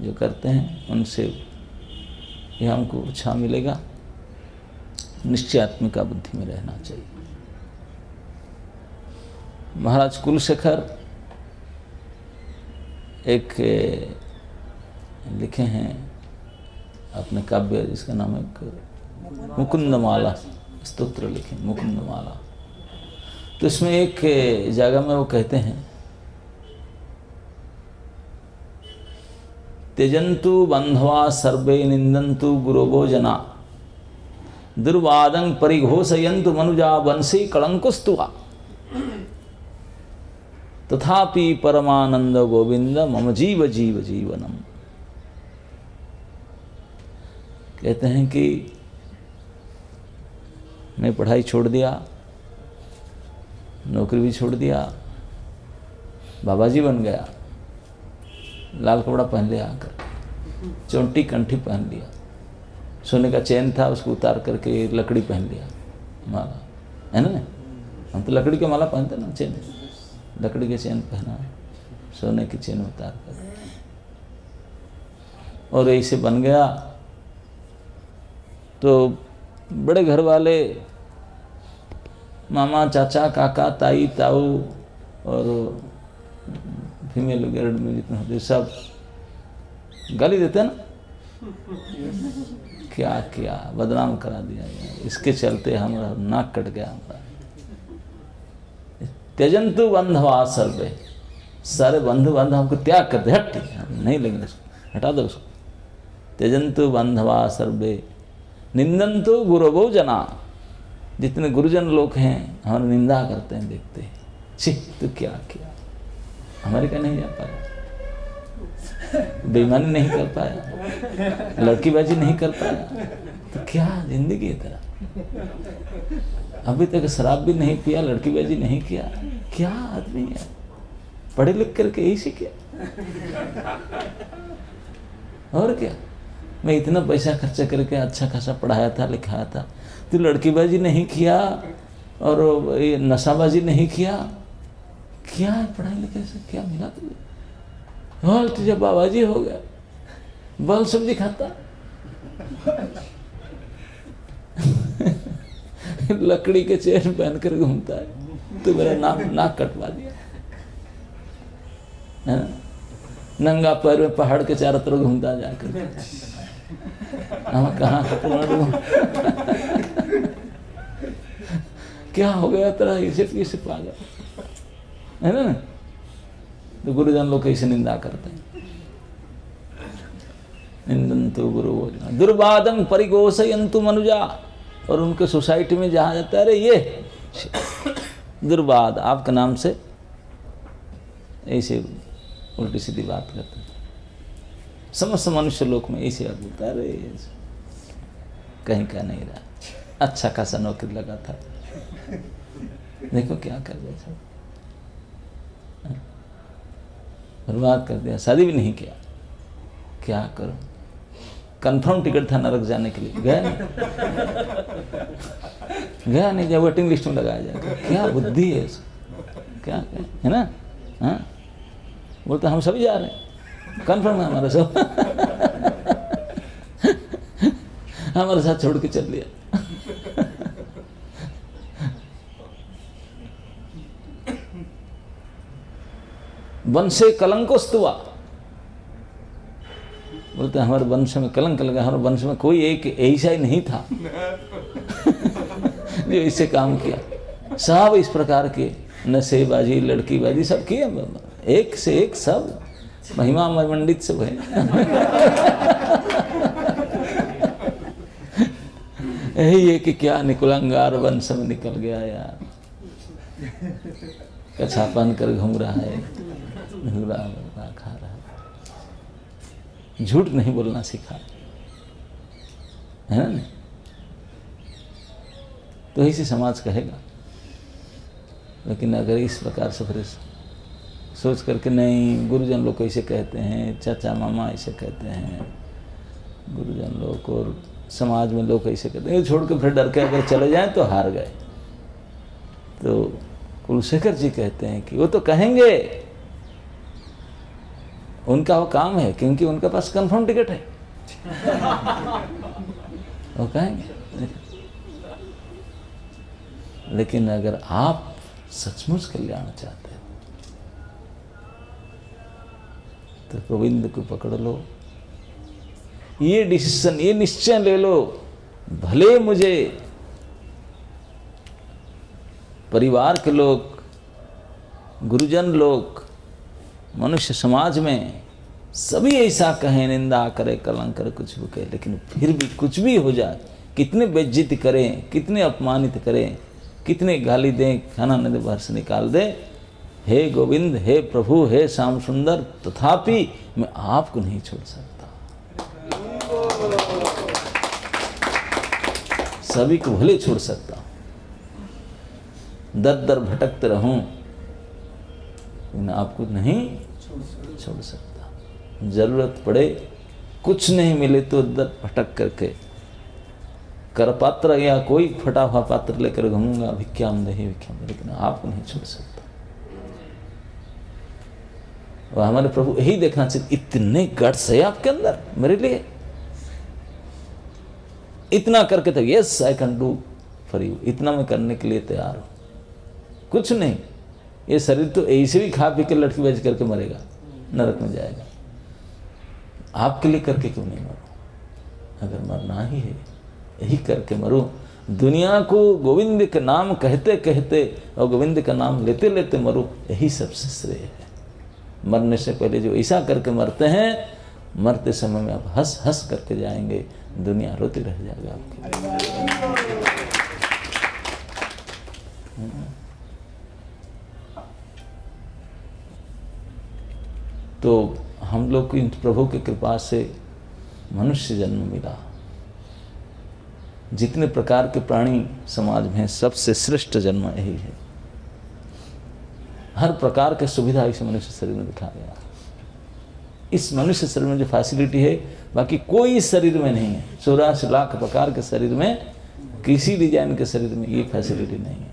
जो करते हैं उनसे यह हमको उत्साह मिलेगा। निश्चयात्मिका बुद्धि में रहना चाहिए। महाराज कुलशेखर एक लिखे हैं अपने काव्य, जिसका नाम है मुकुंदमाला स्तोत्र लिखे, मुकुंदमाला। तो इसमें एक जगह में वो कहते हैं, त्यजन्तु बंधवा सर्वे निंदन्तु गुरोवो जना, दुर्वादं परिघोषयन्तु मनुजा वंशी कलंकुस्तुवा, तथापि परमानंद गोविंद मम जीव जीव जीवनम। कहते हैं कि मैं पढ़ाई छोड़ दिया, नौकरी भी छोड़ दिया, बाबा जी बन गया, लाल कपड़ा पहन लिया, आकर चोटी कंठी पहन लिया, सोने का चैन था उसको उतार करके लकड़ी पहन लिया, माला है ना, हम तो लकड़ी की माला पहनते ना, चैन, लकड़ी के चैन पहना, सोने की चैन उतार कर, और ऐसे बन गया। तो बड़े घर वाले, मामा, चाचा, काका, ताई, ताऊ और फीमेल गर्ड में जितने होते सब गाली देते ना, क्या क्या बदनाम करा दिया यार, इसके चलते हमारा नाक कट गया हमारा। त्यजन्तु बंधवा सर्वे, सारे बंधु बांधव हमको त्याग कर दे, हट नहीं लेंगे उसको, हटा दो उसको। त्यजन्तु बंधवा सर्वे निंदन्तु गुरवो जना, जितने गुरुजन लोग हैं हमारी निंदा करते हैं, देखते हैं, छी तू क्या किया, हमारे क्या नहीं जा पाया, बेईमानी नहीं कर पाया, लड़कीबाजी नहीं कर पाया, तो क्या जिंदगी है तेरा, अभी तक शराब भी नहीं पिया, लड़कीबाजी नहीं किया, क्या आदमी है, पढ़े लिख करके यही सीखे, और क्या। मैं इतना पैसा खर्चा करके अच्छा खासा पढ़ाया था, लिखाया था, तू लड़कीबाजी नहीं किया और ये नशाबाजी नहीं किया, क्या है पढ़ाई लिखाई से क्या मिला तुझे, बोल तुझे बाबाजी हो गया, बोल सब्जी खाता लकड़ी के चेन पहन कर घूमता है, तो मेरा नाक कटवा दिया है ना? नंगा पैर में पहाड़ के चारों तरफ घूमता जाकर, हम कहाँ क्या हो गया तेरा, इसे पागल है ना। तो गुरुजन लोग कैसे निंदा करते हैं, निंदन्तु गुरुवो जना दुर्वादं परिघोषयन्तु मनुजा, और उनके सोसाइटी में जहाँ जाता है, अरे ये दुर्वाद आपके नाम से ऐसे उल्टी सीधी बात करते हैं। समस्त मनुष्य लोक में ऐसे बोलता है, अरे कहीं का नहीं रहा, अच्छा खासा नौकरी लगा था, देखो क्या कर दिया, बर्बाद कर दिया, शादी भी नहीं किया, क्या करो, कंफर्म टिकट था नरक जाने के लिए, गया नहीं, जब वेटिंग लिस्ट में लगाया जाएगा, क्या बुद्धि है क्या है ना। हाँ बोलते हम सभी जा रहे हैं, कंफर्म है हमारा सब हमारे साथ छोड़ के चल लिया। वंशे कलंकोस्तुवा, बोलते हमारे वंश में कलंक लगा, हमारे वंश में कोई एक ऐसा ही नहीं था जो इससे काम किया, सब इस प्रकार के नशेबाजी, लड़कीबाजी सब किए, एक से एक सब महिमा मंडित सब है यही है कि क्या निकुलंगार वंश में निकल गया यार, कछा पहन कर घूम रहा है, खा रहा है, झूठ नहीं बोलना सीखा है ना। तो इसी समाज कहेगा, लेकिन अगर इस प्रकार से फिर सोच करके नहीं, गुरुजन लोग कैसे कहते हैं, चाचा मामा ऐसे कहते हैं, गुरुजन लोग और समाज में लोग ऐसे कहते हैं, छोड़ के फिर डर के अगर चले जाएं तो हार गए। तो कुलशेखर जी कहते हैं कि वो तो कहेंगे, उनका वो काम है, क्योंकि उनके पास कंफर्म टिकट है, वो कहेंगे। लेकिन अगर आप सचमुच कल्याण चाहते हो तो गोविंद को पकड़ लो, ये डिसीजन, ये निश्चय ले लो, भले मुझे परिवार के लोग, गुरुजन लोग, मनुष्य समाज में सभी ऐसा कहें, निंदा करे, कलंक करे, कुछ भी कहे, लेकिन फिर भी कुछ भी हो जाए, कितने बेइज्जती करें, कितने अपमानित करें, कितने गाली दें, खाना न दे, बाहर से निकाल दे, हे गोविंद, हे प्रभु, हे श्याम सुंदर, तथापि मैं आपको नहीं छोड़ सकता। सभी को भले छोड़ सकता हूं, दर दर भटकते रहूं, लेकिन आपको नहीं छोड़ सकता। जरूरत पड़े, कुछ नहीं मिले तो दर भटक करके करपात्र या कोई फटा हुआ पात्र लेकर घूमूंगा, भिक्षाम दही भिक्षाम, लेकिन आपको नहीं छोड़ सकता। और हमारे प्रभु यही देखना चाहिए, इतने गट्स है आपके अंदर मेरे लिए, इतना करके तो yes I can do for you, इतना मैं करने के लिए तैयार हूं। कुछ नहीं, ये शरीर तो ऐसे भी खा पी के लटकी बेच करके मरेगा, नरक में जाएगा। आपके लिए करके क्यों नहीं मरूं? अगर मरना ही है यही करके मरूं। दुनिया को गोविंद का नाम कहते कहते और गोविंद का नाम लेते लेते मरूं, यही सबसे श्रेय है। मरने से पहले जो ऐसा करके मरते हैं, मरते समय में आप हंस हंस करके जाएंगे, दुनिया रोती रह जाएगा आपके। तो हम लोग को प्रभु की कृपा से मनुष्य जन्म मिला। जितने प्रकार के प्राणी समाज में सबसे श्रेष्ठ जन्म यही है। हर प्रकार के सुविधा इस मनुष्य शरीर में दिखा गया। इस मनुष्य शरीर में जो फैसिलिटी है बाकी कोई शरीर में नहीं है। 84 लाख प्रकार के शरीर में किसी डिजाइन के शरीर में ये फैसिलिटी नहीं है।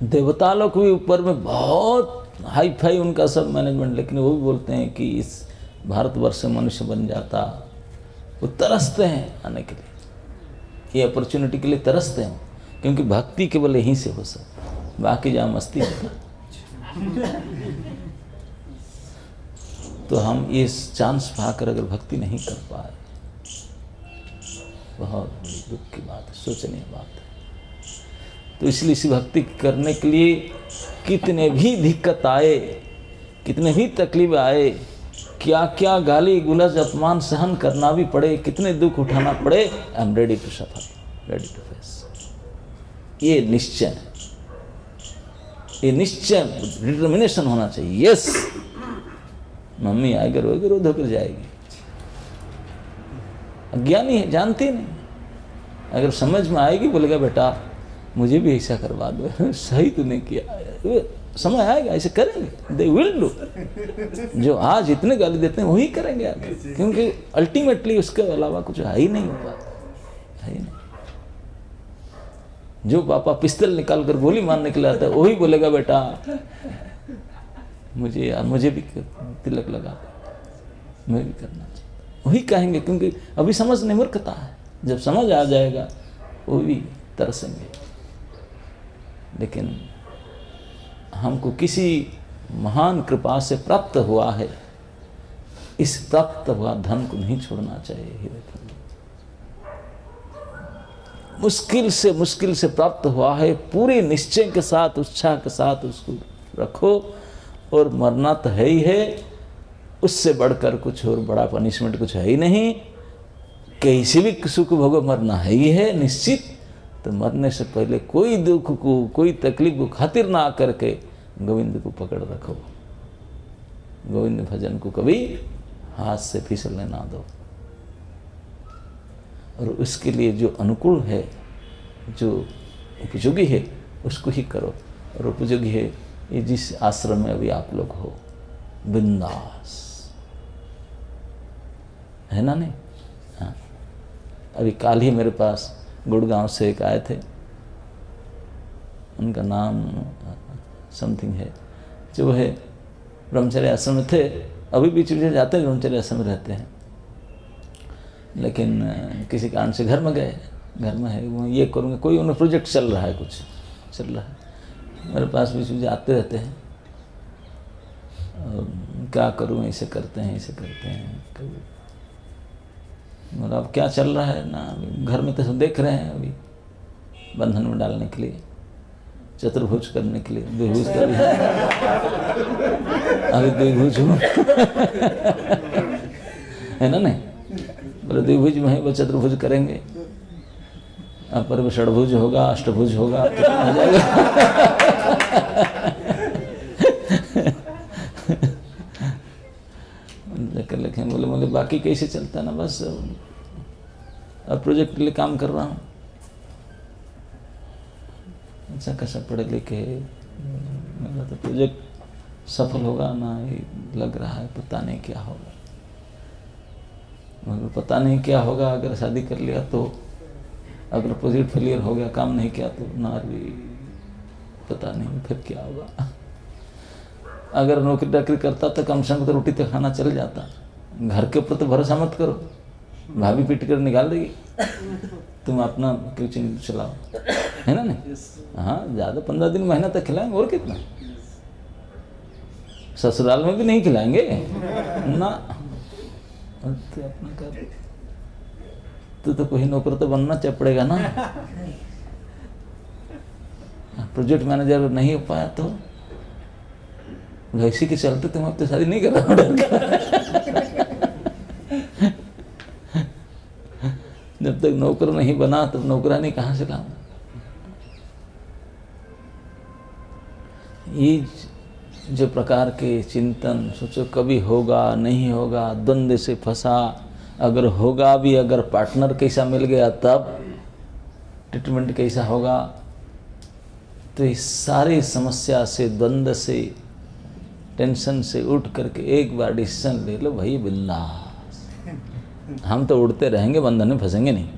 देवता लोग भी ऊपर में बहुत हाई फाई उनका सब मैनेजमेंट, लेकिन वो भी बोलते हैं कि इस भारतवर्ष से मनुष्य बन जाता, वो तरसते हैं आने के लिए, ये अपॉर्चुनिटी के लिए तरसते हैं, क्योंकि भक्ति केवल यहीं से हो सकता, बाकी जहाँ मस्ती होता। तो हम इस चांस पाकर अगर भक्ति नहीं कर पाए, बहुत बड़ी दुख की बात है, सोचनीय बात है। तो इसलिए इसी भक्ति करने के लिए कितने भी दिक्कत आए, कितने भी तकलीफ आए, क्या क्या गाली गुलज अपमान सहन करना भी पड़े, कितने दुख उठाना पड़े, I am ready to suffer, ready to face. ये निश्चय है, ये निश्चय डिटर्मिनेशन होना चाहिए। यस, मम्मी आएगी रोएगी, रो धोकर जाएगी। अज्ञानी है, जानती नहीं। अगर समझ में आएगी बोलेगा बेटा मुझे भी ऐसा करवा दो, सही तूने किया, समय आएगा ऐसे करेंगे, दे विल डू। जो आज इतने गाली देते हैं वही करेंगे आगे, क्योंकि अल्टीमेटली उसके अलावा कुछ है ही नहीं हो पाता, है ही नहीं। जो पापा पिस्तल निकाल कर गोली मारने के लिए आता है वही बोलेगा बेटा मुझे यार, मुझे भी तिलक लगा, मैं भी करना चाहिए, वही कहेंगे, क्योंकि अभी समझ नहीं, मूर्खता है। जब समझ आ जाएगा वो भी तरसेंगे। लेकिन हमको किसी महान कृपा से प्राप्त हुआ है, इस प्राप्त हुआ धन को नहीं छोड़ना चाहिए। ही मुश्किल से प्राप्त हुआ है, पूरे निश्चय के साथ, उत्साह के साथ उसको रखो, और मरना तो है ही है, उससे बढ़कर कुछ और बड़ा पनिशमेंट कुछ है ही नहीं। कैसे भी सुख भोगो, मरना है ही है निश्चित। तो मरने से पहले कोई दुख को, कोई तकलीफ को खातिर ना करके गोविंद को पकड़ रखो। गोविंद भजन को कभी हाथ से फिसलने ना दो। और उसके लिए जो अनुकूल है, जो उपयोगी है, उसको ही करो। और उपयोगी है ये जिस आश्रम में अभी आप लोग हो, बिंदास है ना, नहीं? हाँ, अभी काल ही मेरे पास गुड़गांव से एक आए थे, उनका नाम समथिंग है, जो है ब्रह्मचर्य आश्रम में थे, अभी बीच बीच जाते हैं, ब्रह्मचर्य आश्रम में रहते हैं, लेकिन किसी कारण से घर में गए, घर में है वो ये करूँगा, कोई उन्हें प्रोजेक्ट चल रहा है, कुछ चल रहा है, मेरे पास बीच बीच आते रहते हैं, क्या करूँ, ऐसे करते हैं कभी मतलब अब क्या चल रहा है ना, घर में तो सब देख रहे हैं, अभी बंधन में डालने के लिए, चतुर्भुज करने के लिए, द्विभुज कर अभी द्विभुज हूँ है ना, नहीं बोले द्विभुज में है, वो चतुर्भुज करेंगे, अब पर वो षडभुज होगा, अष्टभुज होगा, कितना हो जाएगा लिखे बोले बाकी कैसे चलता ना, बस अब प्रोजेक्ट के लिए काम कर रहा हूँ, अच्छा कैसा पढ़े लिखे, मेरा तो प्रोजेक्ट सफल होगा ना ये लग रहा है, पता नहीं क्या होगा, मगर पता नहीं क्या होगा, अगर शादी कर लिया तो, अगर प्रोजेक्ट फेलियर हो गया, काम नहीं किया तो नारी पता नहीं फिर क्या होगा, अगर नौकरी डाकरी करता तो कम से कम तो रोटी तो खाना चल जाता, घर के ऊपर तो भरोसा मत करो, भाभी पीट कर निकाल देगी, तुम अपना किचन चलाओ, है ना नहीं, हाँ ज़्यादा 15 दिन महीना तक खिलाएंगे, और कितना, ससुराल में भी नहीं खिलाएंगे ना, तो अपना कर, तो कोई नौकर तो बनना पड़ेगा ना, प्रोजेक्ट मैनेजर नहीं हो पाया तो इसी के चलते तुम अब तो शादी नहीं कर रहा, जब तक नौकर नहीं बना तब नौकरानी कहाँ से लाऊंगा। ये जो प्रकार के चिंतन, सोचो कभी होगा नहीं होगा, द्वंद्व से फंसा, अगर होगा भी, अगर पार्टनर कैसा मिल गया तब ट्रीटमेंट कैसा होगा, तो इस सारी समस्या से, द्वंद्व से, टेंशन से उठ करके एक बार डिसीजन ले लो, भाई बिंदास, हम तो उड़ते रहेंगे, बंधन में फंसेंगे नहीं,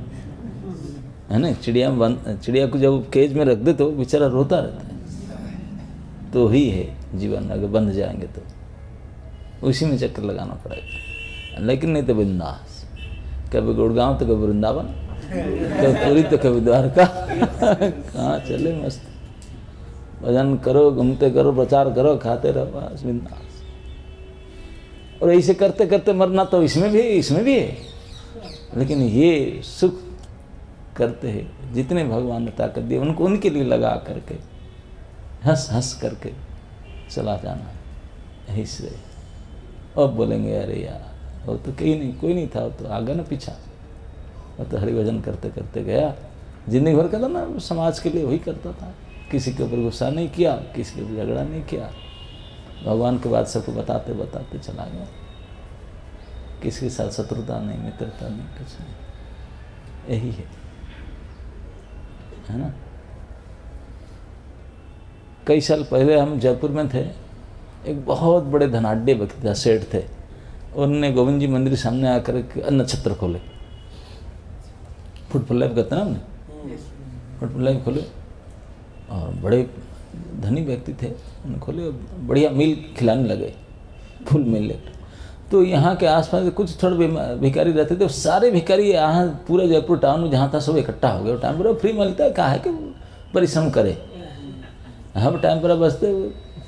है ना। चिड़िया को जब केज में रख दे तो बेचारा रोता रहता है, तो ही है जीवन, अगर बंध जाएंगे तो उसी में चक्कर लगाना पड़ेगा, लेकिन नहीं तो बिंदास, कभी गुड़गांव तो कभी वृंदावन, कभी पुरी तो कभी द्वारका, कहाँ चले मस्त, भजन करो, घूमते करो, प्रचार करो, खाते रहो, बस बिंदास। और ऐसे करते करते मरना तो इसमें भी है, लेकिन ये सुख करते हैं, जितने भगवान ने ताकत दी उनको उनके लिए लगा करके हंस हंस करके चला जाना, यही से। अब बोलेंगे अरे यार वो तो कोई नहीं था, वो तो आगे ना पीछा, वो तो हरि भजन करते करते गया, जिंदगी भर का था ना, समाज के लिए वही करता था, किसी के ऊपर गुस्सा नहीं किया, किसी के ऊपर झगड़ा नहीं किया, भगवान के बाद सबको बताते बताते चला गया, किसी के साथ शत्रुता नहीं, मित्रता नहीं, कुछ नहीं, यही है ना। कई साल पहले हम जयपुर में थे, एक बहुत बड़े धनाढ़ व्यक्ति था, सेठ थे, उन्होंने गोविंद जी मंदिर सामने आकर अन्न छत्र खोले, फुटबॉल लाइफ कहते हैं ना, फुटबॉल लाइफ खोले, और बड़े धनी व्यक्ति थे, उन्होंने खोले, बढ़िया मील खिलाने लगे, फुल मील। तो यहाँ के आसपास कुछ थोड़े भिखारी रहते थे, सारे भिखारी यहाँ पूरे जयपुर टाउन में जहाँ था सब इकट्ठा हो गए। टाइम पर फ्री मिलता है, कहा है कि परिश्रम करे, हम टाइम पर बसते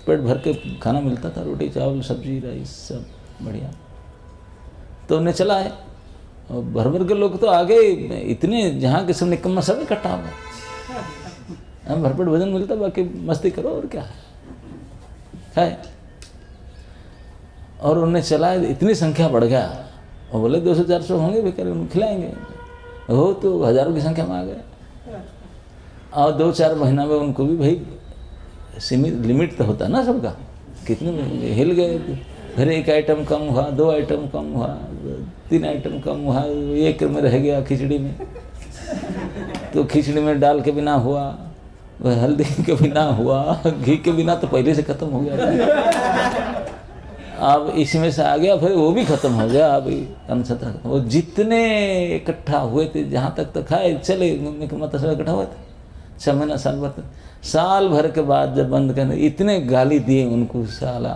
पेट भर के खाना मिलता था, रोटी चावल सब्जी राइस सब बढ़िया। तो उन्हें चला है, और भर भर के लोग तो आगे इतने, जहाँ के सब निकम्मा सब इकट्ठा हो गए, हम भरपेट भोजन मिलता, बाकी मस्ती करो और क्या है। और उन्हें चला, इतनी संख्या बढ़ गया, और बोले 200-400 होंगे भिखारी, उनको खिलाएंगे, हो तो हजारों की संख्या में आ गए। और 2-4 महीना में उनको भी भाई सीमित लिमिट तो होता है ना सबका, कितने में हिल गए, फिर 1 आइटम कम हुआ, 2 आइटम कम हुआ, 3 आइटम कम हुआ, 1 में रह गया खिचड़ी में, तो खिचड़ी में दाल के बिना हुआ, हल्दी के बिना हुआ, घी के बिना तो पहले से खत्म हो गया। अब इसमें से आ गया, फिर वो भी खत्म हो गया। अब अनछत्र वो जितने इकट्ठा हुए थे, जहाँ तक तो खाए चले, मतलब सब इकट्ठा हुआ था 6 महीना साल भर तक। साल भर के बाद जब बंद करने, इतने गाली दिए उनको, साला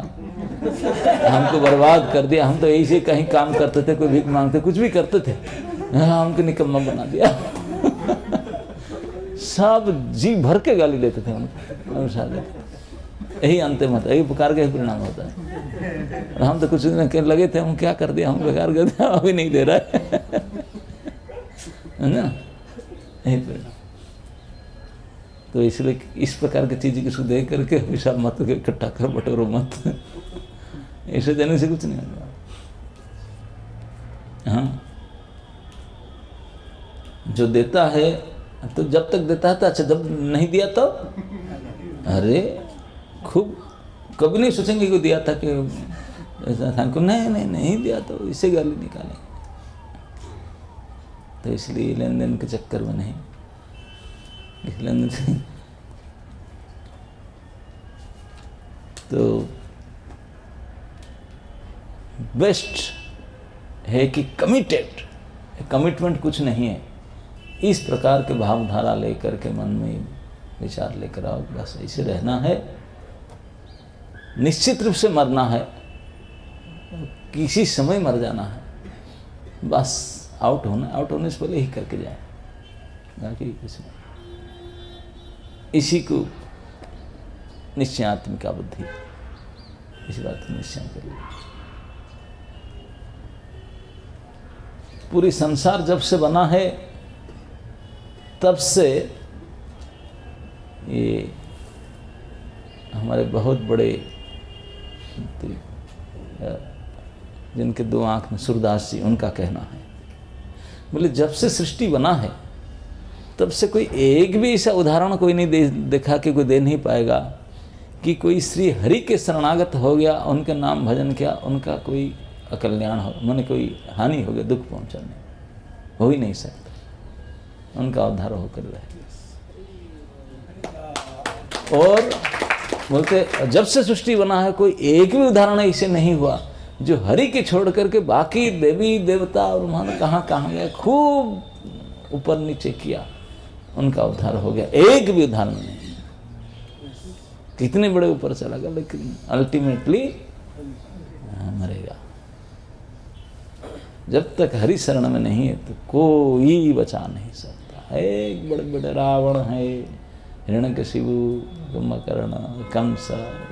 हमको बर्बाद कर दिया, हम तो ऐसे कहीं काम करते थे, कोई भीख मांगते, कुछ भी करते थे, हमको निकम्मा बना दिया। सब जी भर के गाली देते थे उनको। यही अंतिम होता है, यही पुकार के परिणाम होता है। और हम तो कुछ दिन लगे थे, हम क्या कर दिया, हम बेकार कर दिया, अभी नहीं दे रहा है ना, यही परिणाम। तो इसलिए इस प्रकार की चीज़ किसी देख करके हमेशा मत इकट्ठा कर, बटोरो मत, ऐसे देने से कुछ नहीं होगा। हाँ, जो देता है तो जब तक देता है तो अच्छा, जब नहीं दिया तो अरे खूब, कभी नहीं सोचेंगे कि दिया था कि ऐसा था को, नहीं दिया तो इसे गाली निकालेंगे। तो इसलिए लेन देन के चक्कर में नहीं, इस लेन देन से तो बेस्ट है कि कमिटमेंट कुछ नहीं है। इस प्रकार के भावधारा लेकर के मन में विचार लेकर आओ, बस ऐसे रहना है। निश्चित रूप से मरना है, किसी समय मर जाना है, बस आउट होने से पहले ही करके जाए, बाकी कुछ नहीं। इसी को निश्चयात्मिका बुद्धि, इसी बात को निश्चय करिए। पूरी संसार जब से बना है तब से ये हमारे बहुत बड़े जिनके 2 आँख में, सूरदास जी, उनका कहना है, बोले जब से सृष्टि बना है तब से कोई एक भी ऐसा उदाहरण कोई नहीं देखा कि कोई दे नहीं पाएगा कि कोई श्री हरि के शरणागत हो गया, उनके नाम भजन किया, उनका कोई अकल्याण हो, माने कोई हानि हो गया, दुख पहुंचाने, हो ही नहीं सकता, उनका उद्धार होकर रहे। और बोलते जब से सृष्टि बना है कोई एक भी उदाहरण ऐसे नहीं हुआ जो हरि के छोड़ करके बाकी देवी देवता और मान कहाँ गए, खूब ऊपर नीचे किया, उनका उद्धार हो गया। एक भी उदाहरण नहीं, कितने बड़े ऊपर चला गया, लेकिन अल्टीमेटली मरेगा। जब तक हरि शरण में नहीं है तो कोई बचा नहीं सकता। एक बड़े बड़े रावण है, हिरण्यकशिपु, कुंभकर्ण, कंस,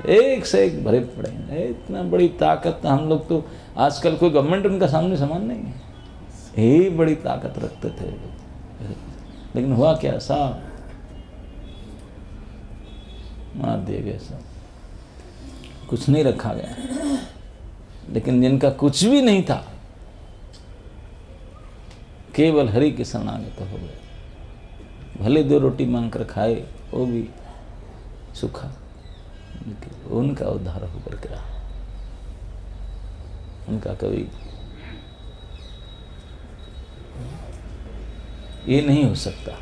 एक से एक भरे पड़े हैं। इतना बड़ी ताकत, हम लोग तो आजकल कोई गवर्नमेंट उनका सामने समान नहीं है, यही बड़ी ताकत रखते थे। लेकिन हुआ क्या, साहब मार दिए गए, सब कुछ नहीं रखा गया। लेकिन जिनका कुछ भी नहीं था, केवल हरि के शरणागत हो गए, भले 2 रोटी मांग कर खाए वो भी सूखा, लेकिन उनका उद्धार होकर के रहा। उनका कभी ये नहीं हो सकता।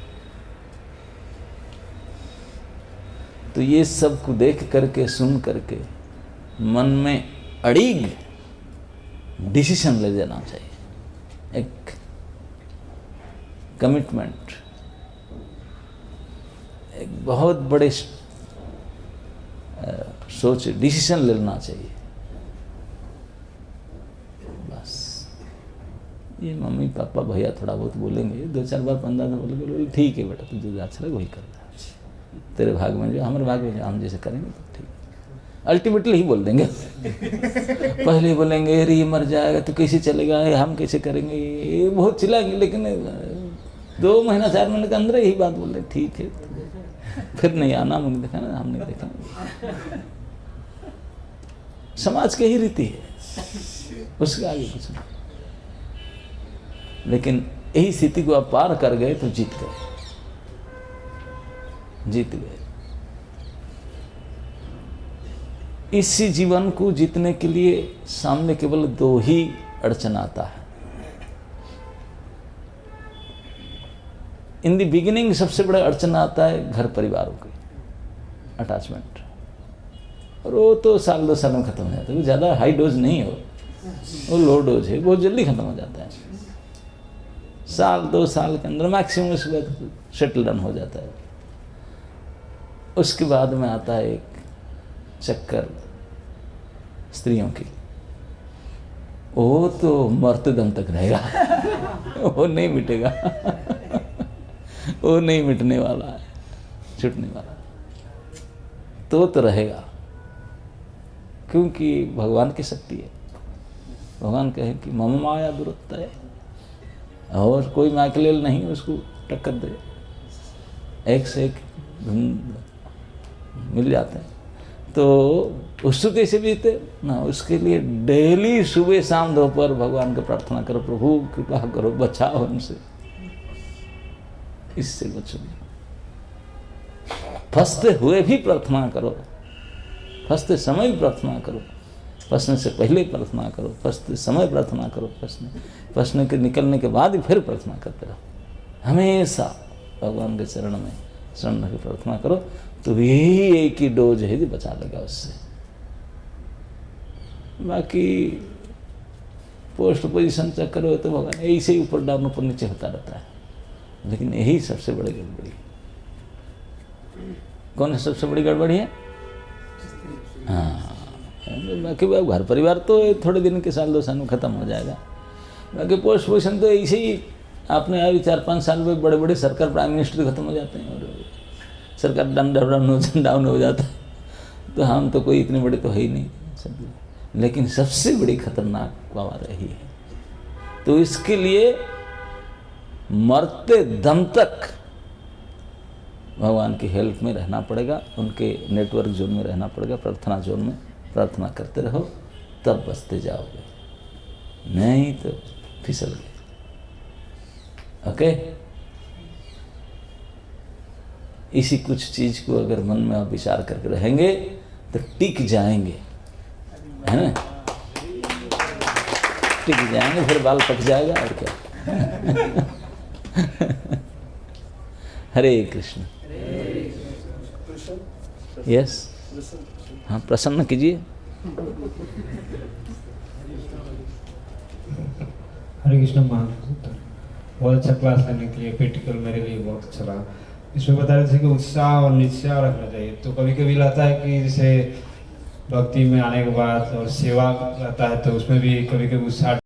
तो ये सब को देख करके, सुन करके मन में अड़ीग डिसीजन ले लेना चाहिए, एक कमिटमेंट, एक बहुत बड़े सोच, डिसीजन लेना चाहिए। बस ये मम्मी पापा भैया थोड़ा बहुत बोलेंगे, 2-4 बार 15 बार बोलेंगे, ठीक है बेटा, तुझे जो अच्छा लगे वही कर, तेरे भाग में जो, हमारे भाग में जो, हम जैसे करेंगे तो ठीक। अल्टीमेटली ही बोल देंगे। पहले ही बोलेंगे अरे ये मर जाएगा तो कैसे चलेगा, हम कैसे करेंगे, ये बहुत चिल्लाएंगे। लेकिन 2 महीना 4 महीने के अंदर यही बात बोल रहे, ठीक है, फिर नहीं आना, मुझे देखा ना, हम नहीं देखा। समाज की ही रीति है, उसके आगे कुछ नहीं। लेकिन यही स्थिति को आप पार कर गए तो जीत गए, जीत गए। इसी जीवन को जीतने के लिए सामने केवल 2 ही अड़चन आता है। इन द बिगिनिंग सबसे बड़ा अड़चन आता है घर परिवारों की अटैचमेंट। और वो तो साल 2 साल में ख़त्म हो जाता है, वो ज़्यादा हाई डोज नहीं है, वो लो डोज है, बहुत जल्दी ख़त्म हो जाता है। साल 2 साल के अंदर मैक्सिमम उसके बाद सेटल डाउन हो जाता है। उसके बाद में आता है एक चक्कर स्त्रियों की, वो तो मरते दम तक रहेगा वो नहीं मिटेगा वो नहीं मिटने वाला है, छूटने वाला तो रहेगा, क्योंकि भगवान की शक्ति है। भगवान कहे कि मम माया दुरत्ता है, और कोई माइकलेल नहीं उसको टक्कर दे, एक से एक मिल जाते हैं। तो उसको कैसे बीते ना, उसके लिए डेली सुबह शाम दोपहर भगवान को प्रार्थना करो, प्रभु कृपा करो, बचाओ हमसे, इससे बचो। फंसते हुए भी प्रार्थना करो, फंसते समय भी प्रार्थना करो, फंसने से पहले प्रार्थना करो, फंसते समय प्रार्थना करो, फंसने के निकलने के बाद ही फिर प्रार्थना करते रहो। हमेशा भगवान के चरण में शरण की प्रार्थना करो, तो यही एक ही डोज है जो बचा लेगा उससे। बाकी पोस्ट पोजीशन चक्कर हो तो भगवान ऐसे ही ऊपर डाउन ऊपर नीचे होता रहता है, लेकिन यही सबसे बड़ी गड़बड़ी है। कौन है सबसे बड़ी गड़बड़ी है? हाँ, बाकी घर परिवार तो थोड़े दिन के साल 2 साल में ख़त्म हो जाएगा। बाकी पोस्ट पोजीशन तो ऐसे ही आपने अभी 4-5 साल में बड़े बड़े सरकार प्राइम मिनिस्टर खत्म हो जाते हैं और सरकार डाउन हो जाता है। तो हम तो कोई इतने बड़े तो है ही नहीं सब, लेकिन सबसे बड़ी खतरनाक पावर यही है। तो इसके लिए मरते दम तक भगवान की हेल्प में रहना पड़ेगा, उनके नेटवर्क जोन में रहना पड़ेगा, प्रार्थना जोन में प्रार्थना करते रहो, तब बचते जाओगे, नहीं तो फिसल गए। ओके, इसी कुछ चीज को अगर मन में आप विचार करके रहेंगे तो टिक जाएंगे, है ना? टिक जाएंगे, फिर बाल पक जाएगा और क्या। हरे कृष्ण। यस, हाँ, प्रसन्न कीजिए। हरे कृष्ण महाराज, बहुत अच्छा क्लास लेने के लिए प्रैक्टिकल मेरे लिए बहुत अच्छा लगा। इसमें बता रहे थे कि उत्साह और निश्चय रखना चाहिए। तो कभी कभी लगता है कि जैसे भक्ति में आने के बाद और सेवा रहता है तो उसमें भी कभी कभी उत्साह